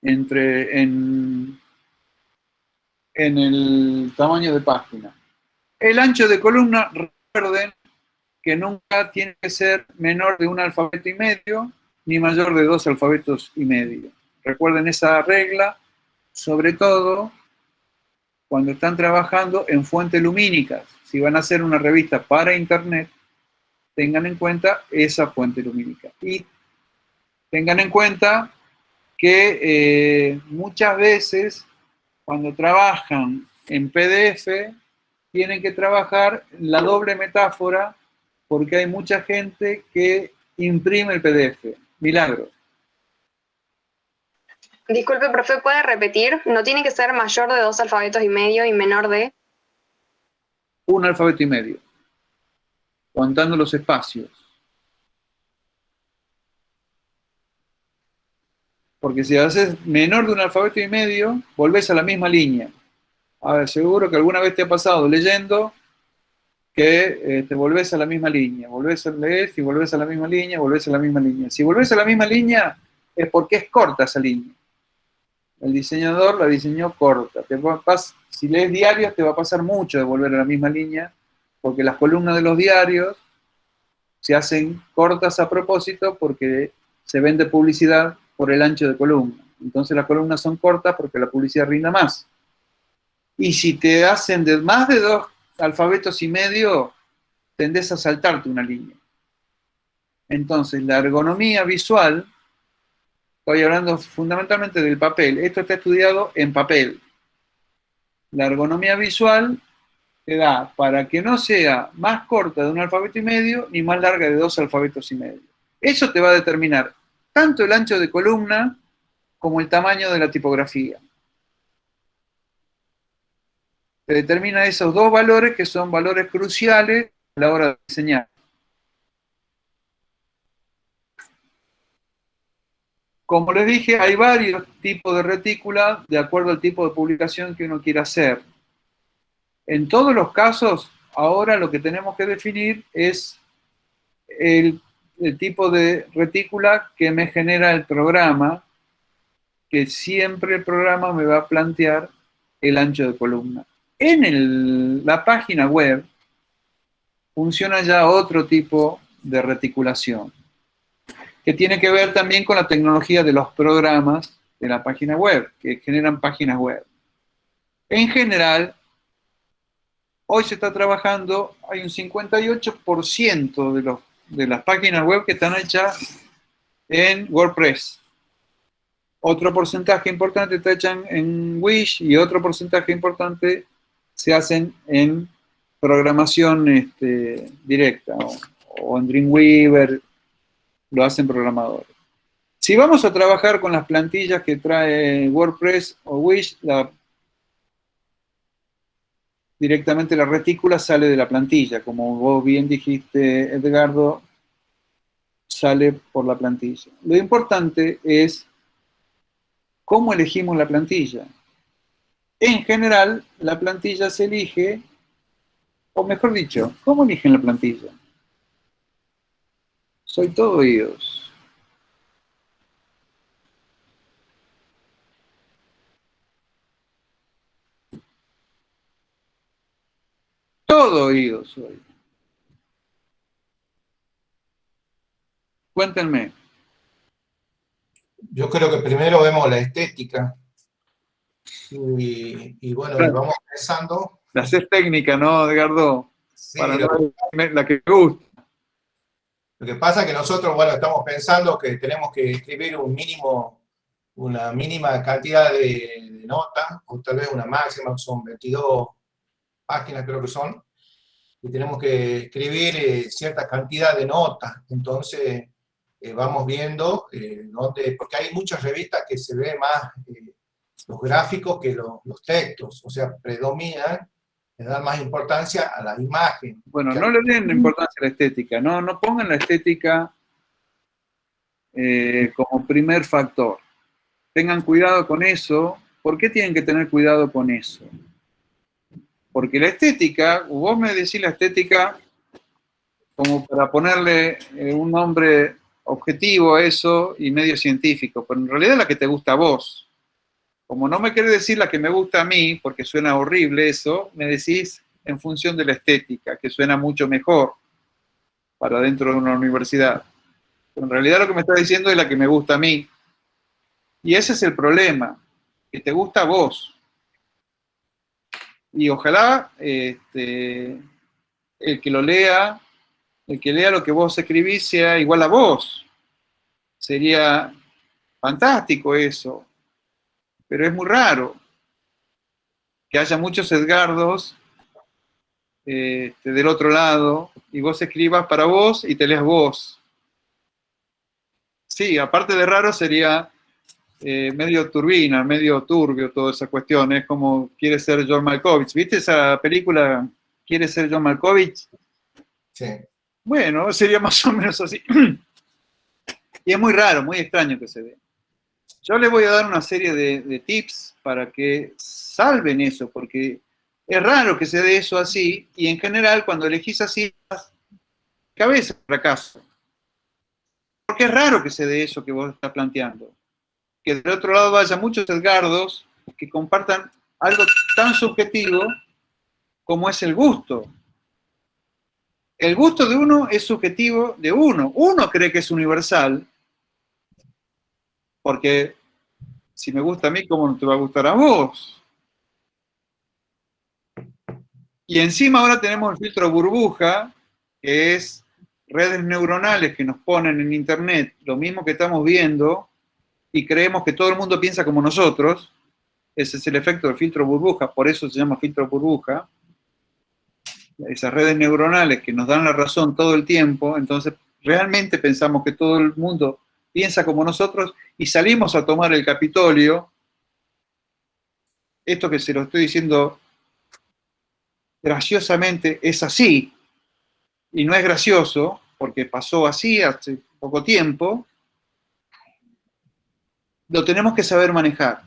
en el tamaño de página. El ancho de columna, recuerden que nunca tiene que ser menor de 1 alfabeto y medio, ni mayor de 2 alfabetos y medio. Recuerden esa regla, sobre todo cuando están trabajando en fuentes lumínicas. Si van a hacer una revista para internet, tengan en cuenta esa fuente lumínica. Y tengan en cuenta que muchas veces cuando trabajan en PDF, tienen que trabajar la doble metáfora porque hay mucha gente que imprime el PDF. Milagro. Disculpe, profe, ¿puede repetir? ¿No tiene que ser mayor de 2 alfabetos y medio y menor de...? 1 alfabeto y medio. Contando los espacios. Porque si haces menor de 1 alfabeto y medio, volvés a la misma línea. A ver, seguro que alguna vez te ha pasado leyendo que te volvés a la misma línea, volvés a leer y volvés a la misma línea, volvés a la misma línea. Si volvés a la misma línea es porque es corta esa línea. El diseñador la diseñó corta. Si lees diarios te va a pasar mucho de volver a la misma línea, porque las columnas de los diarios se hacen cortas a propósito porque se vende publicidad por el ancho de columna. Entonces las columnas son cortas porque la publicidad rinda más. Y si te hacen de más de 2 alfabetos y medio, tendés a saltarte una línea. Entonces la ergonomía visual, estoy hablando fundamentalmente del papel, esto está estudiado en papel. La ergonomía visual te da para que no sea más corta de 1 alfabeto y medio ni más larga de 2 alfabetos y medio. Eso te va a determinar tanto el ancho de columna como el tamaño de la tipografía. Te determina esos 2 valores que son valores cruciales a la hora de diseñar. Como les dije, hay varios tipos de retícula de acuerdo al tipo de publicación que uno quiera hacer. En todos los casos, ahora lo que tenemos que definir es el tipo de retícula que me genera el programa, que siempre el programa me va a plantear el ancho de columna. En la página web funciona ya otro tipo de reticulación, que tiene que ver también con la tecnología de los programas de la página web, que generan páginas web. En general, hoy se está trabajando, hay un 58% de las páginas web que están hechas en WordPress. Otro porcentaje importante está hecho en Wish y otro porcentaje importante se hacen en programación directa o en Dreamweaver, lo hacen programadores. Si vamos a trabajar con las plantillas que trae WordPress o Wish, directamente la retícula sale de la plantilla, como vos bien dijiste, Edgardo, sale por la plantilla. Lo importante es cómo elegimos la plantilla. En general, la plantilla se elige, o mejor dicho, ¿cómo eligen la plantilla? Soy todo oídos. Todo oídos soy. Cuéntenme. Yo creo que primero vemos la estética y bueno, claro, y vamos pensando. La haces técnica, ¿no, Edgardo? Sí, para la que me gusta. Lo que pasa es que nosotros, bueno, estamos pensando que tenemos que escribir una mínima cantidad de notas, o tal vez una máxima, son 22 páginas creo que son, y tenemos que escribir cierta cantidad de notas. Entonces vamos viendo porque hay muchas revistas que se ve más los gráficos que los textos, o sea, predominan, le dan más importancia a la imagen. Bueno, no le den importancia a la estética, no pongan la estética como primer factor. Tengan cuidado con eso. ¿Por qué tienen que tener cuidado con eso? Porque la estética, vos me decís la estética como para ponerle un nombre objetivo a eso y medio científico, pero en realidad es la que te gusta a vos. Como no me querés decir la que me gusta a mí, porque suena horrible eso, me decís en función de la estética, que suena mucho mejor para dentro de una universidad. Pero en realidad lo que me estás diciendo es la que me gusta a mí. Y ese es el problema, que te gusta a vos. Y ojalá el que lo lea, el que lea lo que vos escribís sea igual a vos. Sería fantástico eso. Pero es muy raro que haya muchos Edgardos del otro lado y vos escribas para vos y te leas vos. Sí, aparte de raro sería medio turbina, medio turbio toda esa cuestión. Es como quiere ser John Malkovich. ¿Viste esa película Quiere ser John Malkovich? Sí. Bueno, sería más o menos así. Y es muy raro, muy extraño que se ve. Yo les voy a dar una serie de tips para que salven eso, porque Es raro que se dé eso así, y en general cuando elegís así, cabeza fracaso. Porque es raro que se dé eso que vos estás planteando. Que del otro lado vaya muchos Edgardos que compartan algo tan subjetivo como es el gusto. El gusto de uno es subjetivo de uno. Uno cree que es universal, porque si me gusta a mí, ¿cómo no te va a gustar a vos? Y encima ahora tenemos el filtro burbuja, que es redes neuronales que nos ponen en internet lo mismo que estamos viendo y creemos que todo el mundo piensa como nosotros. Ese es el efecto del filtro burbuja, por eso se llama filtro burbuja. Esas redes neuronales que nos dan la razón todo el tiempo, entonces realmente pensamos que todo el mundo piensa como nosotros y salimos a tomar el Capitolio. Esto que se lo estoy diciendo graciosamente es así, y no es gracioso, porque pasó así hace poco tiempo, lo tenemos que saber manejar.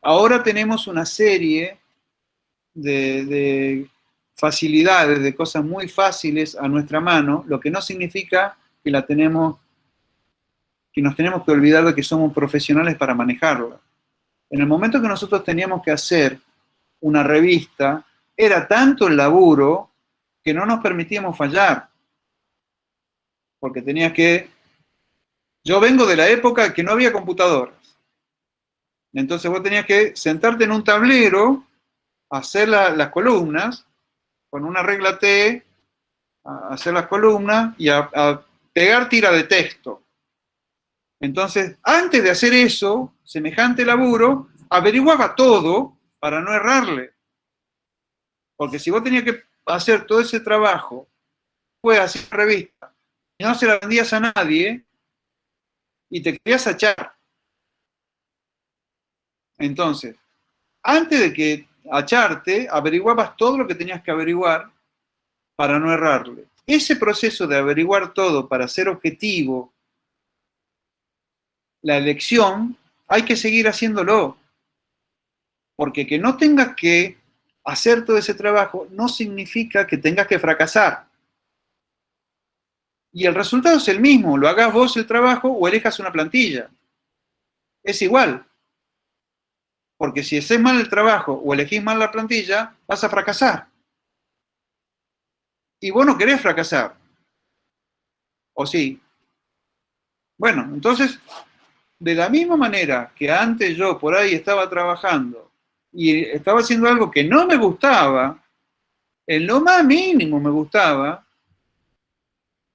Ahora tenemos una serie de facilidades, de cosas muy fáciles a nuestra mano, lo que no significa que nos tenemos que olvidar de que somos profesionales para manejarla. En el momento que nosotros teníamos que hacer una revista, era tanto el laburo que no nos permitíamos fallar. Porque tenías que... Yo vengo de la época que no había computadoras. Entonces vos tenías que sentarte en un tablero, hacer las columnas, con una regla T, hacer las columnas y a pegar tira de texto. Entonces, antes de hacer eso, semejante laburo, averiguaba todo para no errarle. Porque si vos tenías que hacer todo ese trabajo, después hacer una revista, y no se la vendías a nadie, y te querías echar. Entonces, antes de que acharte, averiguabas todo lo que tenías que averiguar para no errarle. Ese proceso de averiguar todo para ser objetivo, la elección, hay que seguir haciéndolo. Porque que no tengas que hacer todo ese trabajo no significa que tengas que fracasar. Y el resultado es el mismo, lo hagas vos el trabajo o elijas una plantilla. Es igual. Porque si haces mal el trabajo o elegís mal la plantilla, vas a fracasar. Y vos no querés fracasar. ¿O sí? Bueno, entonces, de la misma manera que antes yo por ahí estaba trabajando y estaba haciendo algo que no me gustaba, en lo más mínimo me gustaba,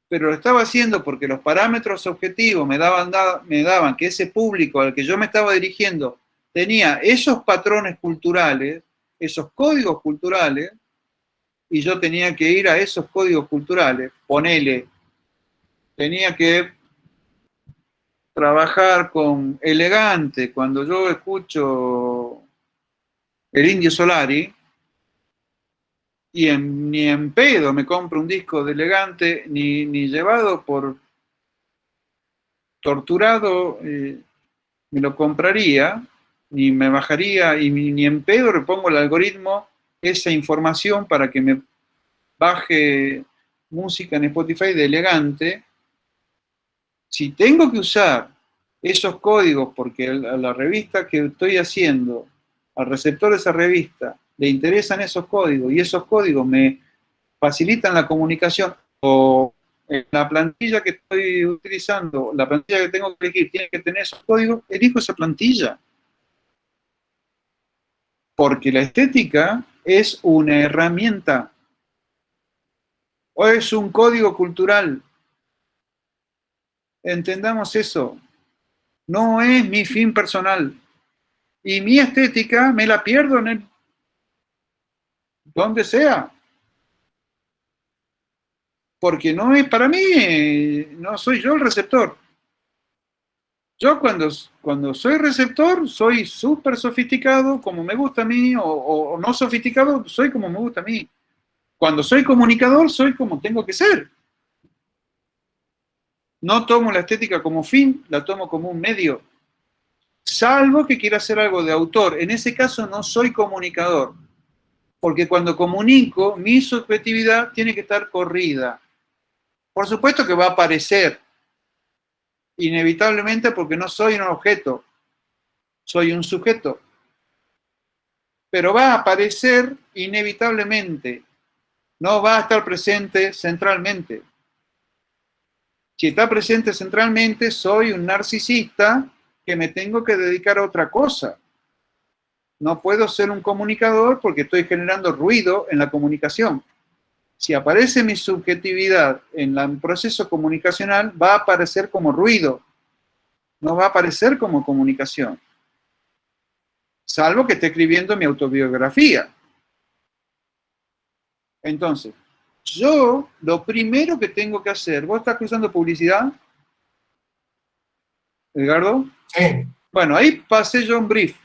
pero lo estaba haciendo porque los parámetros objetivos me daban que ese público al que yo me estaba dirigiendo tenía esos patrones culturales, esos códigos culturales, y yo tenía que ir a esos códigos culturales, ponele, tenía que trabajar con Elegante. Cuando yo escucho el Indio Solari, y ni en pedo me compro un disco de Elegante, ni llevado por torturado me lo compraría, ni me bajaría, y ni en pedo le pongo el algoritmo esa información para que me baje música en Spotify de Elegante. Si tengo que usar esos códigos porque a la revista que estoy haciendo, al receptor de esa revista, le interesan esos códigos y esos códigos me facilitan la comunicación, o la plantilla que estoy utilizando, la plantilla que tengo que elegir tiene que tener esos códigos, elijo esa plantilla. Porque la estética es una herramienta o es un código cultural. Entendamos eso. No es mi fin personal. Y mi estética me la pierdo en el donde sea. Porque no es para mí, no soy yo el receptor. Yo cuando soy receptor, soy súper sofisticado, como me gusta a mí, o no sofisticado, soy como me gusta a mí. Cuando soy comunicador, soy como tengo que ser. No tomo la estética como fin, la tomo como un medio. Salvo que quiera hacer algo de autor. En ese caso no soy comunicador. Porque cuando comunico, mi subjetividad tiene que estar corrida. Por supuesto que va a aparecer, inevitablemente, porque no soy un objeto, soy un sujeto. Pero va a aparecer inevitablemente, no va a estar presente centralmente. Si está presente centralmente, soy un narcisista que me tengo que dedicar a otra cosa. No puedo ser un comunicador porque estoy generando ruido en la comunicación. Si aparece mi subjetividad en el proceso comunicacional, va a aparecer como ruido, no va a aparecer como comunicación. Salvo que esté escribiendo mi autobiografía. Entonces, yo lo primero que tengo que hacer, ¿vos estás usando publicidad, Edgardo? Sí. Bueno, ahí pasé yo un brief.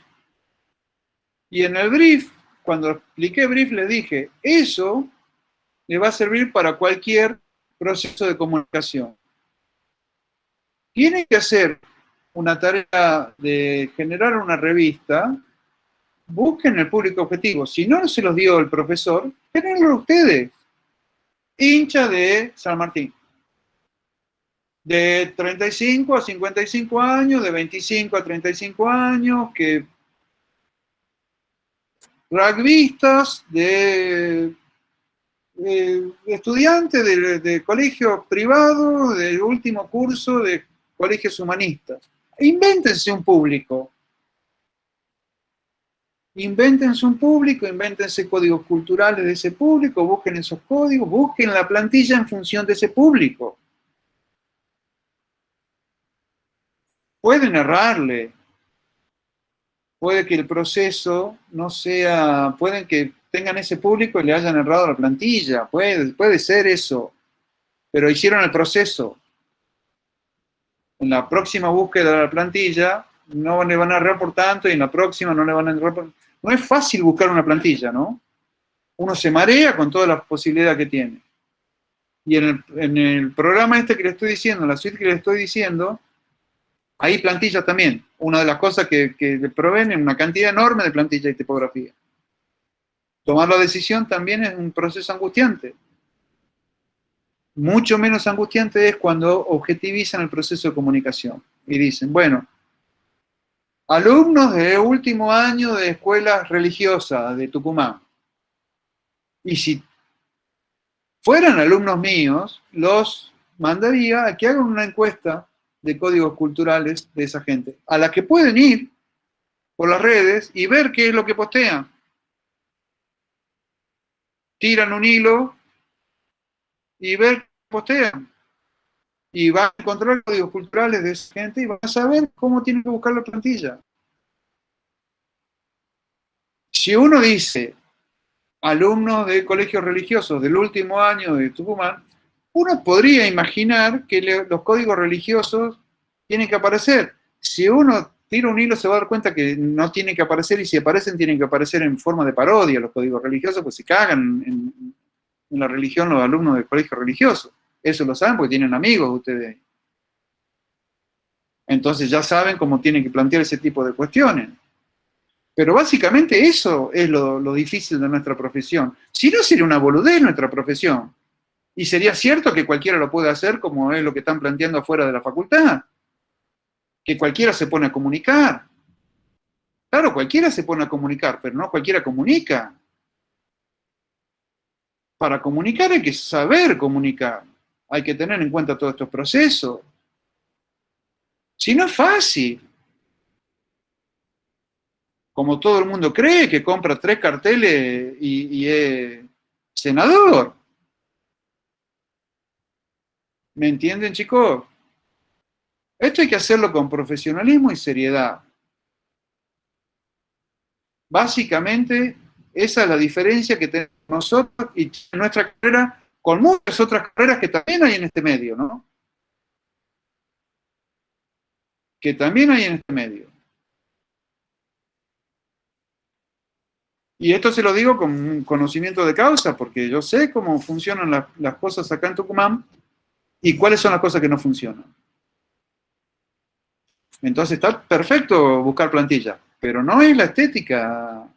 Y en el brief, cuando expliqué brief, le dije, eso le va a servir para cualquier proceso de comunicación. Tienen que hacer una tarea de generar una revista, busquen el público objetivo. Si no se los dio el profesor, génenlo ustedes. Hincha de San Martín. De 35 a 55 años, de 25 a 35 años, que rugbyistas, de estudiantes de colegio privado, de último curso de colegios humanistas. Invéntense un público. Invéntense un público, invéntense códigos culturales de ese público, busquen esos códigos, busquen la plantilla en función de ese público. Pueden errarle. Puede que el proceso no sea, pueden que tengan ese público y le hayan errado la plantilla, puede ser eso, pero hicieron el proceso. En la próxima búsqueda de la plantilla no le van a errar por tanto y en la próxima no le van a errar por... No es fácil buscar una plantilla, ¿no? Uno se marea con todas las posibilidades que tiene. Y en el programa este que le estoy diciendo, en la suite que le estoy diciendo, hay plantillas también. Una de las cosas que proveen es una cantidad enorme de plantillas y tipografía. Tomar la decisión también es un proceso angustiante. Mucho menos angustiante es cuando objetivizan el proceso de comunicación. Y dicen, bueno, alumnos de último año de escuelas religiosas de Tucumán. Y si fueran alumnos míos, los mandaría a que hagan una encuesta de códigos culturales de esa gente, a la que pueden ir por las redes y ver qué es lo que postean. Tiran un hilo y ver qué postean. Y van a encontrar códigos culturales de esa gente y van a saber cómo tienen que buscar la plantilla. Si uno dice alumnos de colegios religiosos del último año de Tucumán, uno podría imaginar que los códigos religiosos tienen que aparecer. Si uno tira un hilo se va a dar cuenta que no tienen que aparecer y si aparecen tienen que aparecer en forma de parodia los códigos religiosos, pues se cagan en la religión los alumnos de colegios religiosos. Eso lo saben porque tienen amigos ustedes. Entonces ya saben cómo tienen que plantear ese tipo de cuestiones. Pero básicamente eso es lo difícil de nuestra profesión. Si no, sería una boludez nuestra profesión. Y sería cierto que cualquiera lo puede hacer como es lo que están planteando afuera de la facultad. Que cualquiera se pone a comunicar. Claro, cualquiera se pone a comunicar, pero no cualquiera comunica. Para comunicar hay que saber comunicar. Hay que tener en cuenta todos estos procesos. Si no es fácil. Como todo el mundo cree que compra 3 carteles y es senador. ¿Me entienden, chicos? Esto hay que hacerlo con profesionalismo y seriedad. Básicamente, esa es la diferencia que tenemos nosotros y nuestra carrera con muchas otras carreras que también hay en este medio, ¿no? Que también hay en este medio. Y esto se lo digo con conocimiento de causa, porque yo sé cómo funcionan las cosas acá en Tucumán y cuáles son las cosas que no funcionan. Entonces está perfecto buscar plantilla, pero no es la estética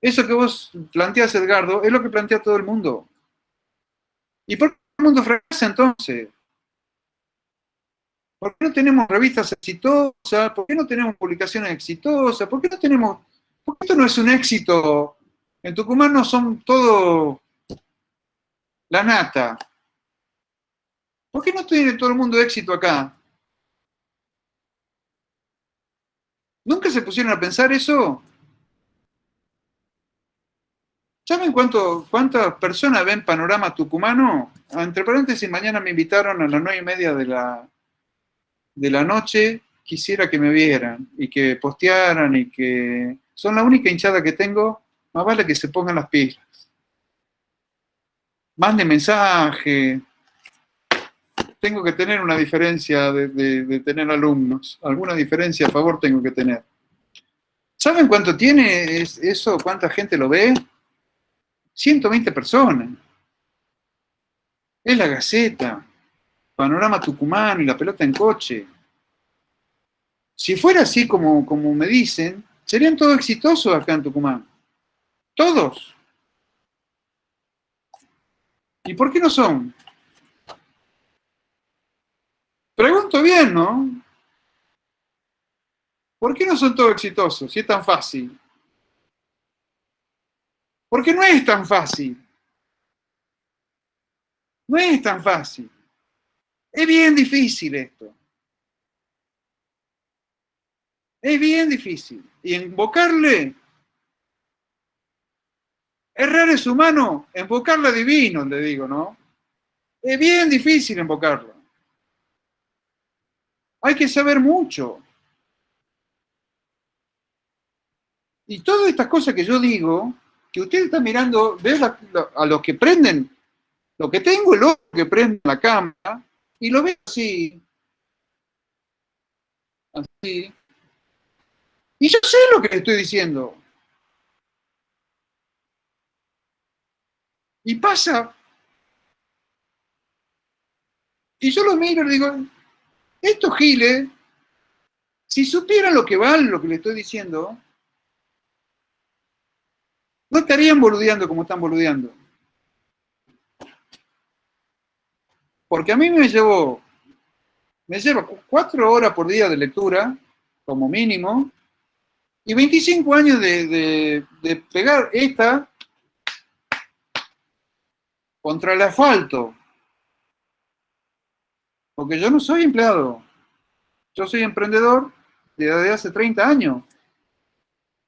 Eso que vos planteas, Edgardo, es lo que plantea todo el mundo. ¿Y por qué el mundo fracasa entonces? ¿Por qué no tenemos revistas exitosas? ¿Por qué no tenemos publicaciones exitosas? ¿Por qué no tenemos... ¿Por qué esto no es un éxito? En Tucumán no son todo la nata. ¿Por qué no tiene todo el mundo éxito acá? ¿Nunca se pusieron a pensar eso? ¿Saben cuántas personas ven Panorama Tucumano? Entre paréntesis, mañana me invitaron a las 9:30 de la noche. Quisiera que me vieran y que postearan y que... Son la única hinchada que tengo. Más vale que se pongan las pilas. Mande mensaje. Tengo que tener una diferencia de tener alumnos. Alguna diferencia a favor tengo que tener. ¿Saben cuánto tiene eso? ¿Cuánta gente lo ve? 120 personas. Es la Gaceta, Panorama Tucumano y La Pelota en Coche. Si fuera así como me dicen, serían todos exitosos acá en Tucumán. Todos. ¿Y por qué no son? Pregunto bien, ¿no? ¿Por qué no son todos exitosos si es tan fácil? Porque no es tan fácil. No es tan fácil. Es bien difícil esto. Es bien difícil. Y invocarle, errar es humano, invocarle divino, le digo, ¿no? Es bien difícil invocarlo. Hay que saber mucho. Y todas estas cosas que yo digo, que usted está mirando, ve a los que prenden, lo que tengo el ojo que prende la cámara, y lo veo así. Así. Y yo sé lo que le estoy diciendo. Y pasa. Y yo lo miro y le digo, estos giles, si supieran lo que vale lo que le estoy diciendo, no estarían boludeando como están boludeando. Porque a mí me lleva 4 horas por día de lectura, como mínimo, y 25 años de pegar esta contra el asfalto. Porque yo no soy empleado. Yo soy emprendedor desde hace 30 años.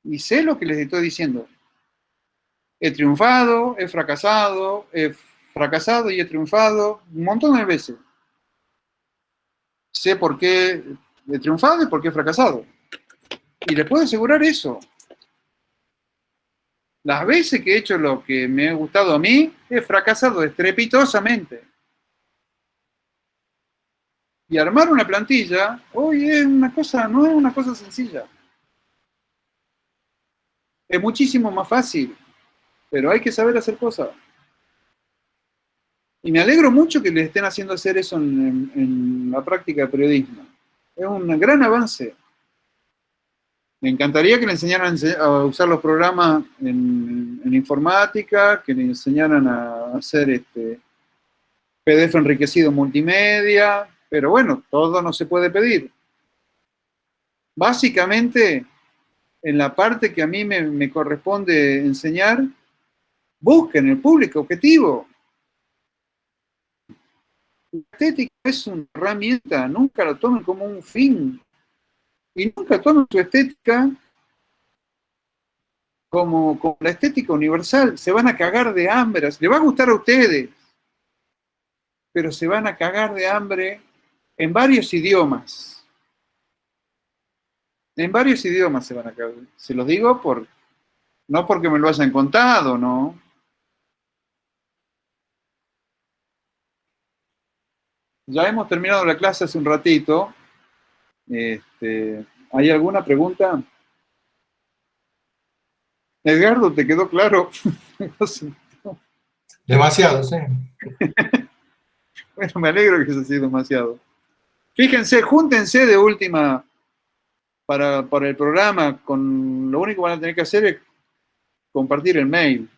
Y sé lo que les estoy diciendo. He triunfado, he fracasado y he triunfado un montón de veces. Sé por qué he triunfado y por qué he fracasado. Y les puedo asegurar eso. Las veces que he hecho lo que me ha gustado a mí, he fracasado estrepitosamente. Y armar una plantilla, hoy es una cosa, no es una cosa sencilla. Es muchísimo más fácil, pero hay que saber hacer cosas. Y me alegro mucho que les estén haciendo hacer eso en la práctica de periodismo. Es un gran avance. Me encantaría que le enseñaran a usar los programas en informática, que le enseñaran a hacer PDF enriquecido multimedia, pero bueno, todo no se puede pedir. Básicamente, en la parte que a mí me corresponde enseñar, busquen el público objetivo. La estética es una herramienta, nunca la tomen como un fin. Y nunca tomen su estética como la estética universal. Se van a cagar de hambre. Le va a gustar a ustedes, pero se van a cagar de hambre en varios idiomas. En varios idiomas se van a cagar. Se los digo no porque me lo hayan contado, ¿no? Ya hemos terminado la clase hace un ratito. ¿Hay alguna pregunta? Edgardo, ¿te quedó claro? Demasiado, sí. Bueno, me alegro que eso ha sido demasiado. Fíjense, júntense de última para el programa. Lo único que van a tener que hacer es compartir el mail,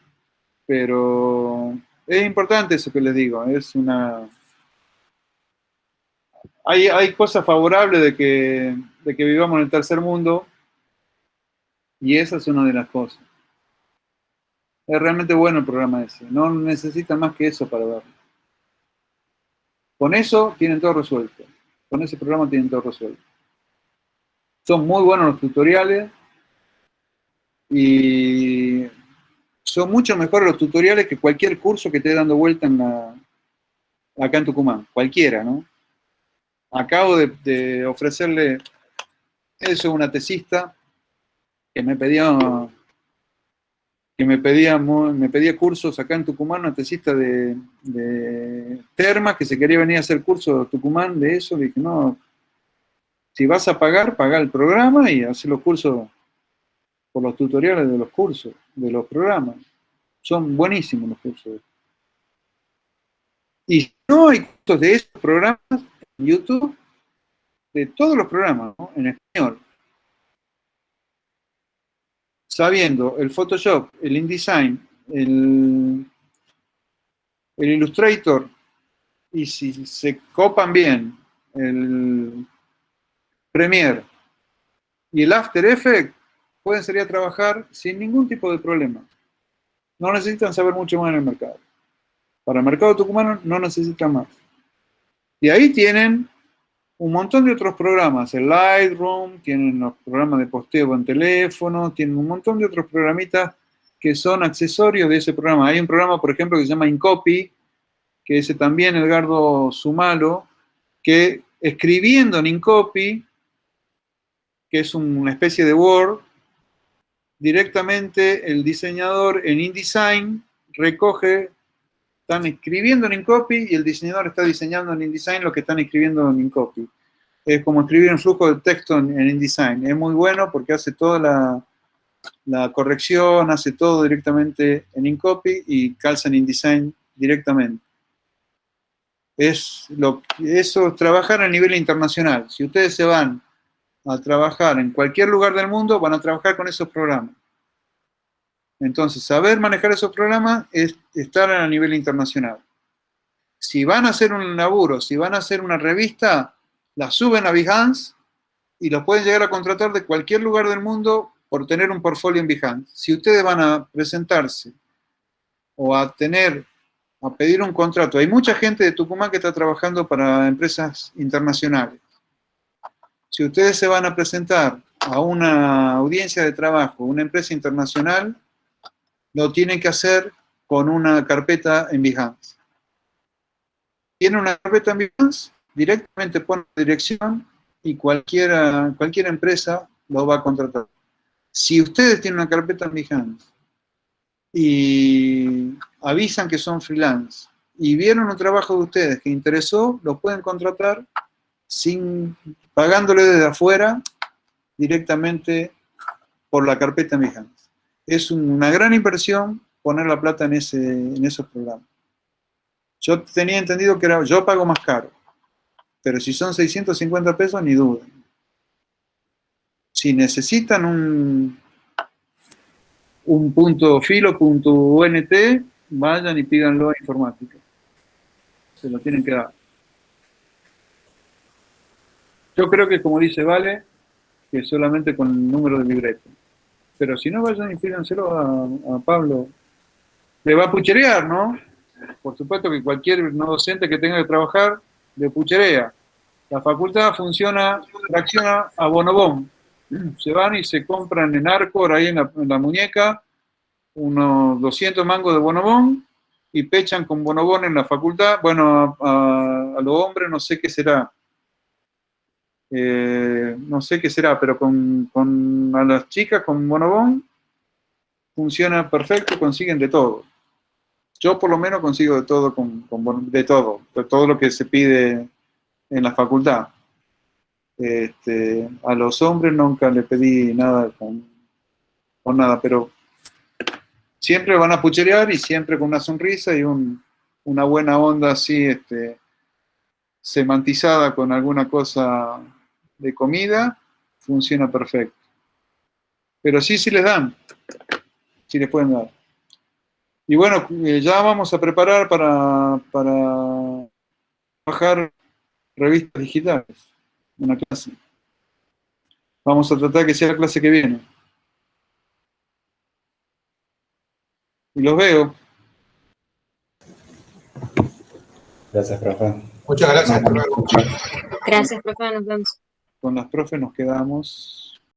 pero es importante eso que les digo, es una... Hay cosas favorables de que vivamos en el tercer mundo, y esa es una de las cosas. Es realmente bueno el programa ese, no necesitan más que eso para verlo. Con eso tienen todo resuelto, con ese programa tienen todo resuelto. Son muy buenos los tutoriales, y son mucho mejores los tutoriales que cualquier curso que esté dando vuelta acá en Tucumán, cualquiera, ¿no? Acabo de ofrecerle eso a una tesista que me pedía cursos acá en Tucumán, una tesista de Terma, que se quería venir a hacer curso de Tucumán de eso. Le dije, no, si vas a pagar, pagá el programa y hacer los cursos por los tutoriales de los cursos, de los programas. Son buenísimos los cursos. Y si no hay cursos de esos programas en YouTube, de todos los programas, ¿no? En español. Sabiendo el Photoshop, el InDesign, el Illustrator, y si se copan bien el Premiere y el After Effects, pueden salir a trabajar sin ningún tipo de problema. No necesitan saber mucho más en el mercado. Para el mercado tucumano no necesitan más. Y ahí tienen un montón de otros programas, el Lightroom, tienen los programas de posteo en teléfono, tienen un montón de otros programitas que son accesorios de ese programa. Hay un programa, por ejemplo, que se llama InCopy, que ese también Edgardo Sumalo, que escribiendo en InCopy, que es una especie de Word, directamente el diseñador en InDesign recoge, están escribiendo en InCopy y el diseñador está diseñando en InDesign lo que están escribiendo en InCopy. Es como escribir un flujo de texto en InDesign. Es muy bueno porque hace toda la corrección, hace todo directamente en InCopy y calza en InDesign directamente. Eso es trabajar a nivel internacional. Si ustedes se van a trabajar en cualquier lugar del mundo, van a trabajar con esos programas. Entonces, saber manejar esos programas es estar a nivel internacional. Si van a hacer un laburo, si van a hacer una revista, la suben a Behance y los pueden llegar a contratar de cualquier lugar del mundo por tener un portfolio en Behance. Si ustedes van a presentarse o a pedir un contrato, hay mucha gente de Tucumán que está trabajando para empresas internacionales. Si ustedes se van a presentar a una audiencia de trabajo, una empresa internacional, lo tienen que hacer con una carpeta en Behance. Tienen una carpeta en Behance, directamente ponen la dirección y cualquier empresa lo va a contratar. Si ustedes tienen una carpeta en Behance y avisan que son freelance y vieron un trabajo de ustedes que interesó, lo pueden contratar pagándole desde afuera directamente por la carpeta en Behance. Es una gran inversión poner la plata en esos programas. Yo tenía entendido que yo pago más caro, pero si son 650 pesos, ni duden. Si necesitan un punto filo.unt, vayan y pídanlo a informática. Se lo tienen que dar. Yo creo que, como dice Vale, que solamente con el número de libreto. Pero si no, vayan y pídanselo a Pablo. Le va a pucherear, ¿no? Por supuesto que cualquier no docente que tenga que trabajar, le pucherea. La facultad reacciona a bonobón. Se van y se compran en Arcor, ahí en la muñeca, unos 200 mangos de bonobón y pechan con bonobón en la facultad. Bueno, a los hombres no sé qué será. No sé qué será, pero a las chicas con bonobón funciona perfecto, consiguen de todo. Yo por lo menos consigo de todo de todo lo que se pide en la facultad. A los hombres nunca le pedí nada con nada, pero siempre van a pucherear y siempre con una sonrisa y una buena onda así, semantizada con alguna cosa de comida, funciona perfecto. Pero sí les dan. si les pueden dar. Y bueno, ya vamos a preparar para trabajar revistas digitales, una clase. Vamos a tratar que sea la clase que viene. Y los veo. Gracias, profe. Muchas gracias. Hasta luego. Gracias, profe, nos vemos. Con las profes nos quedamos.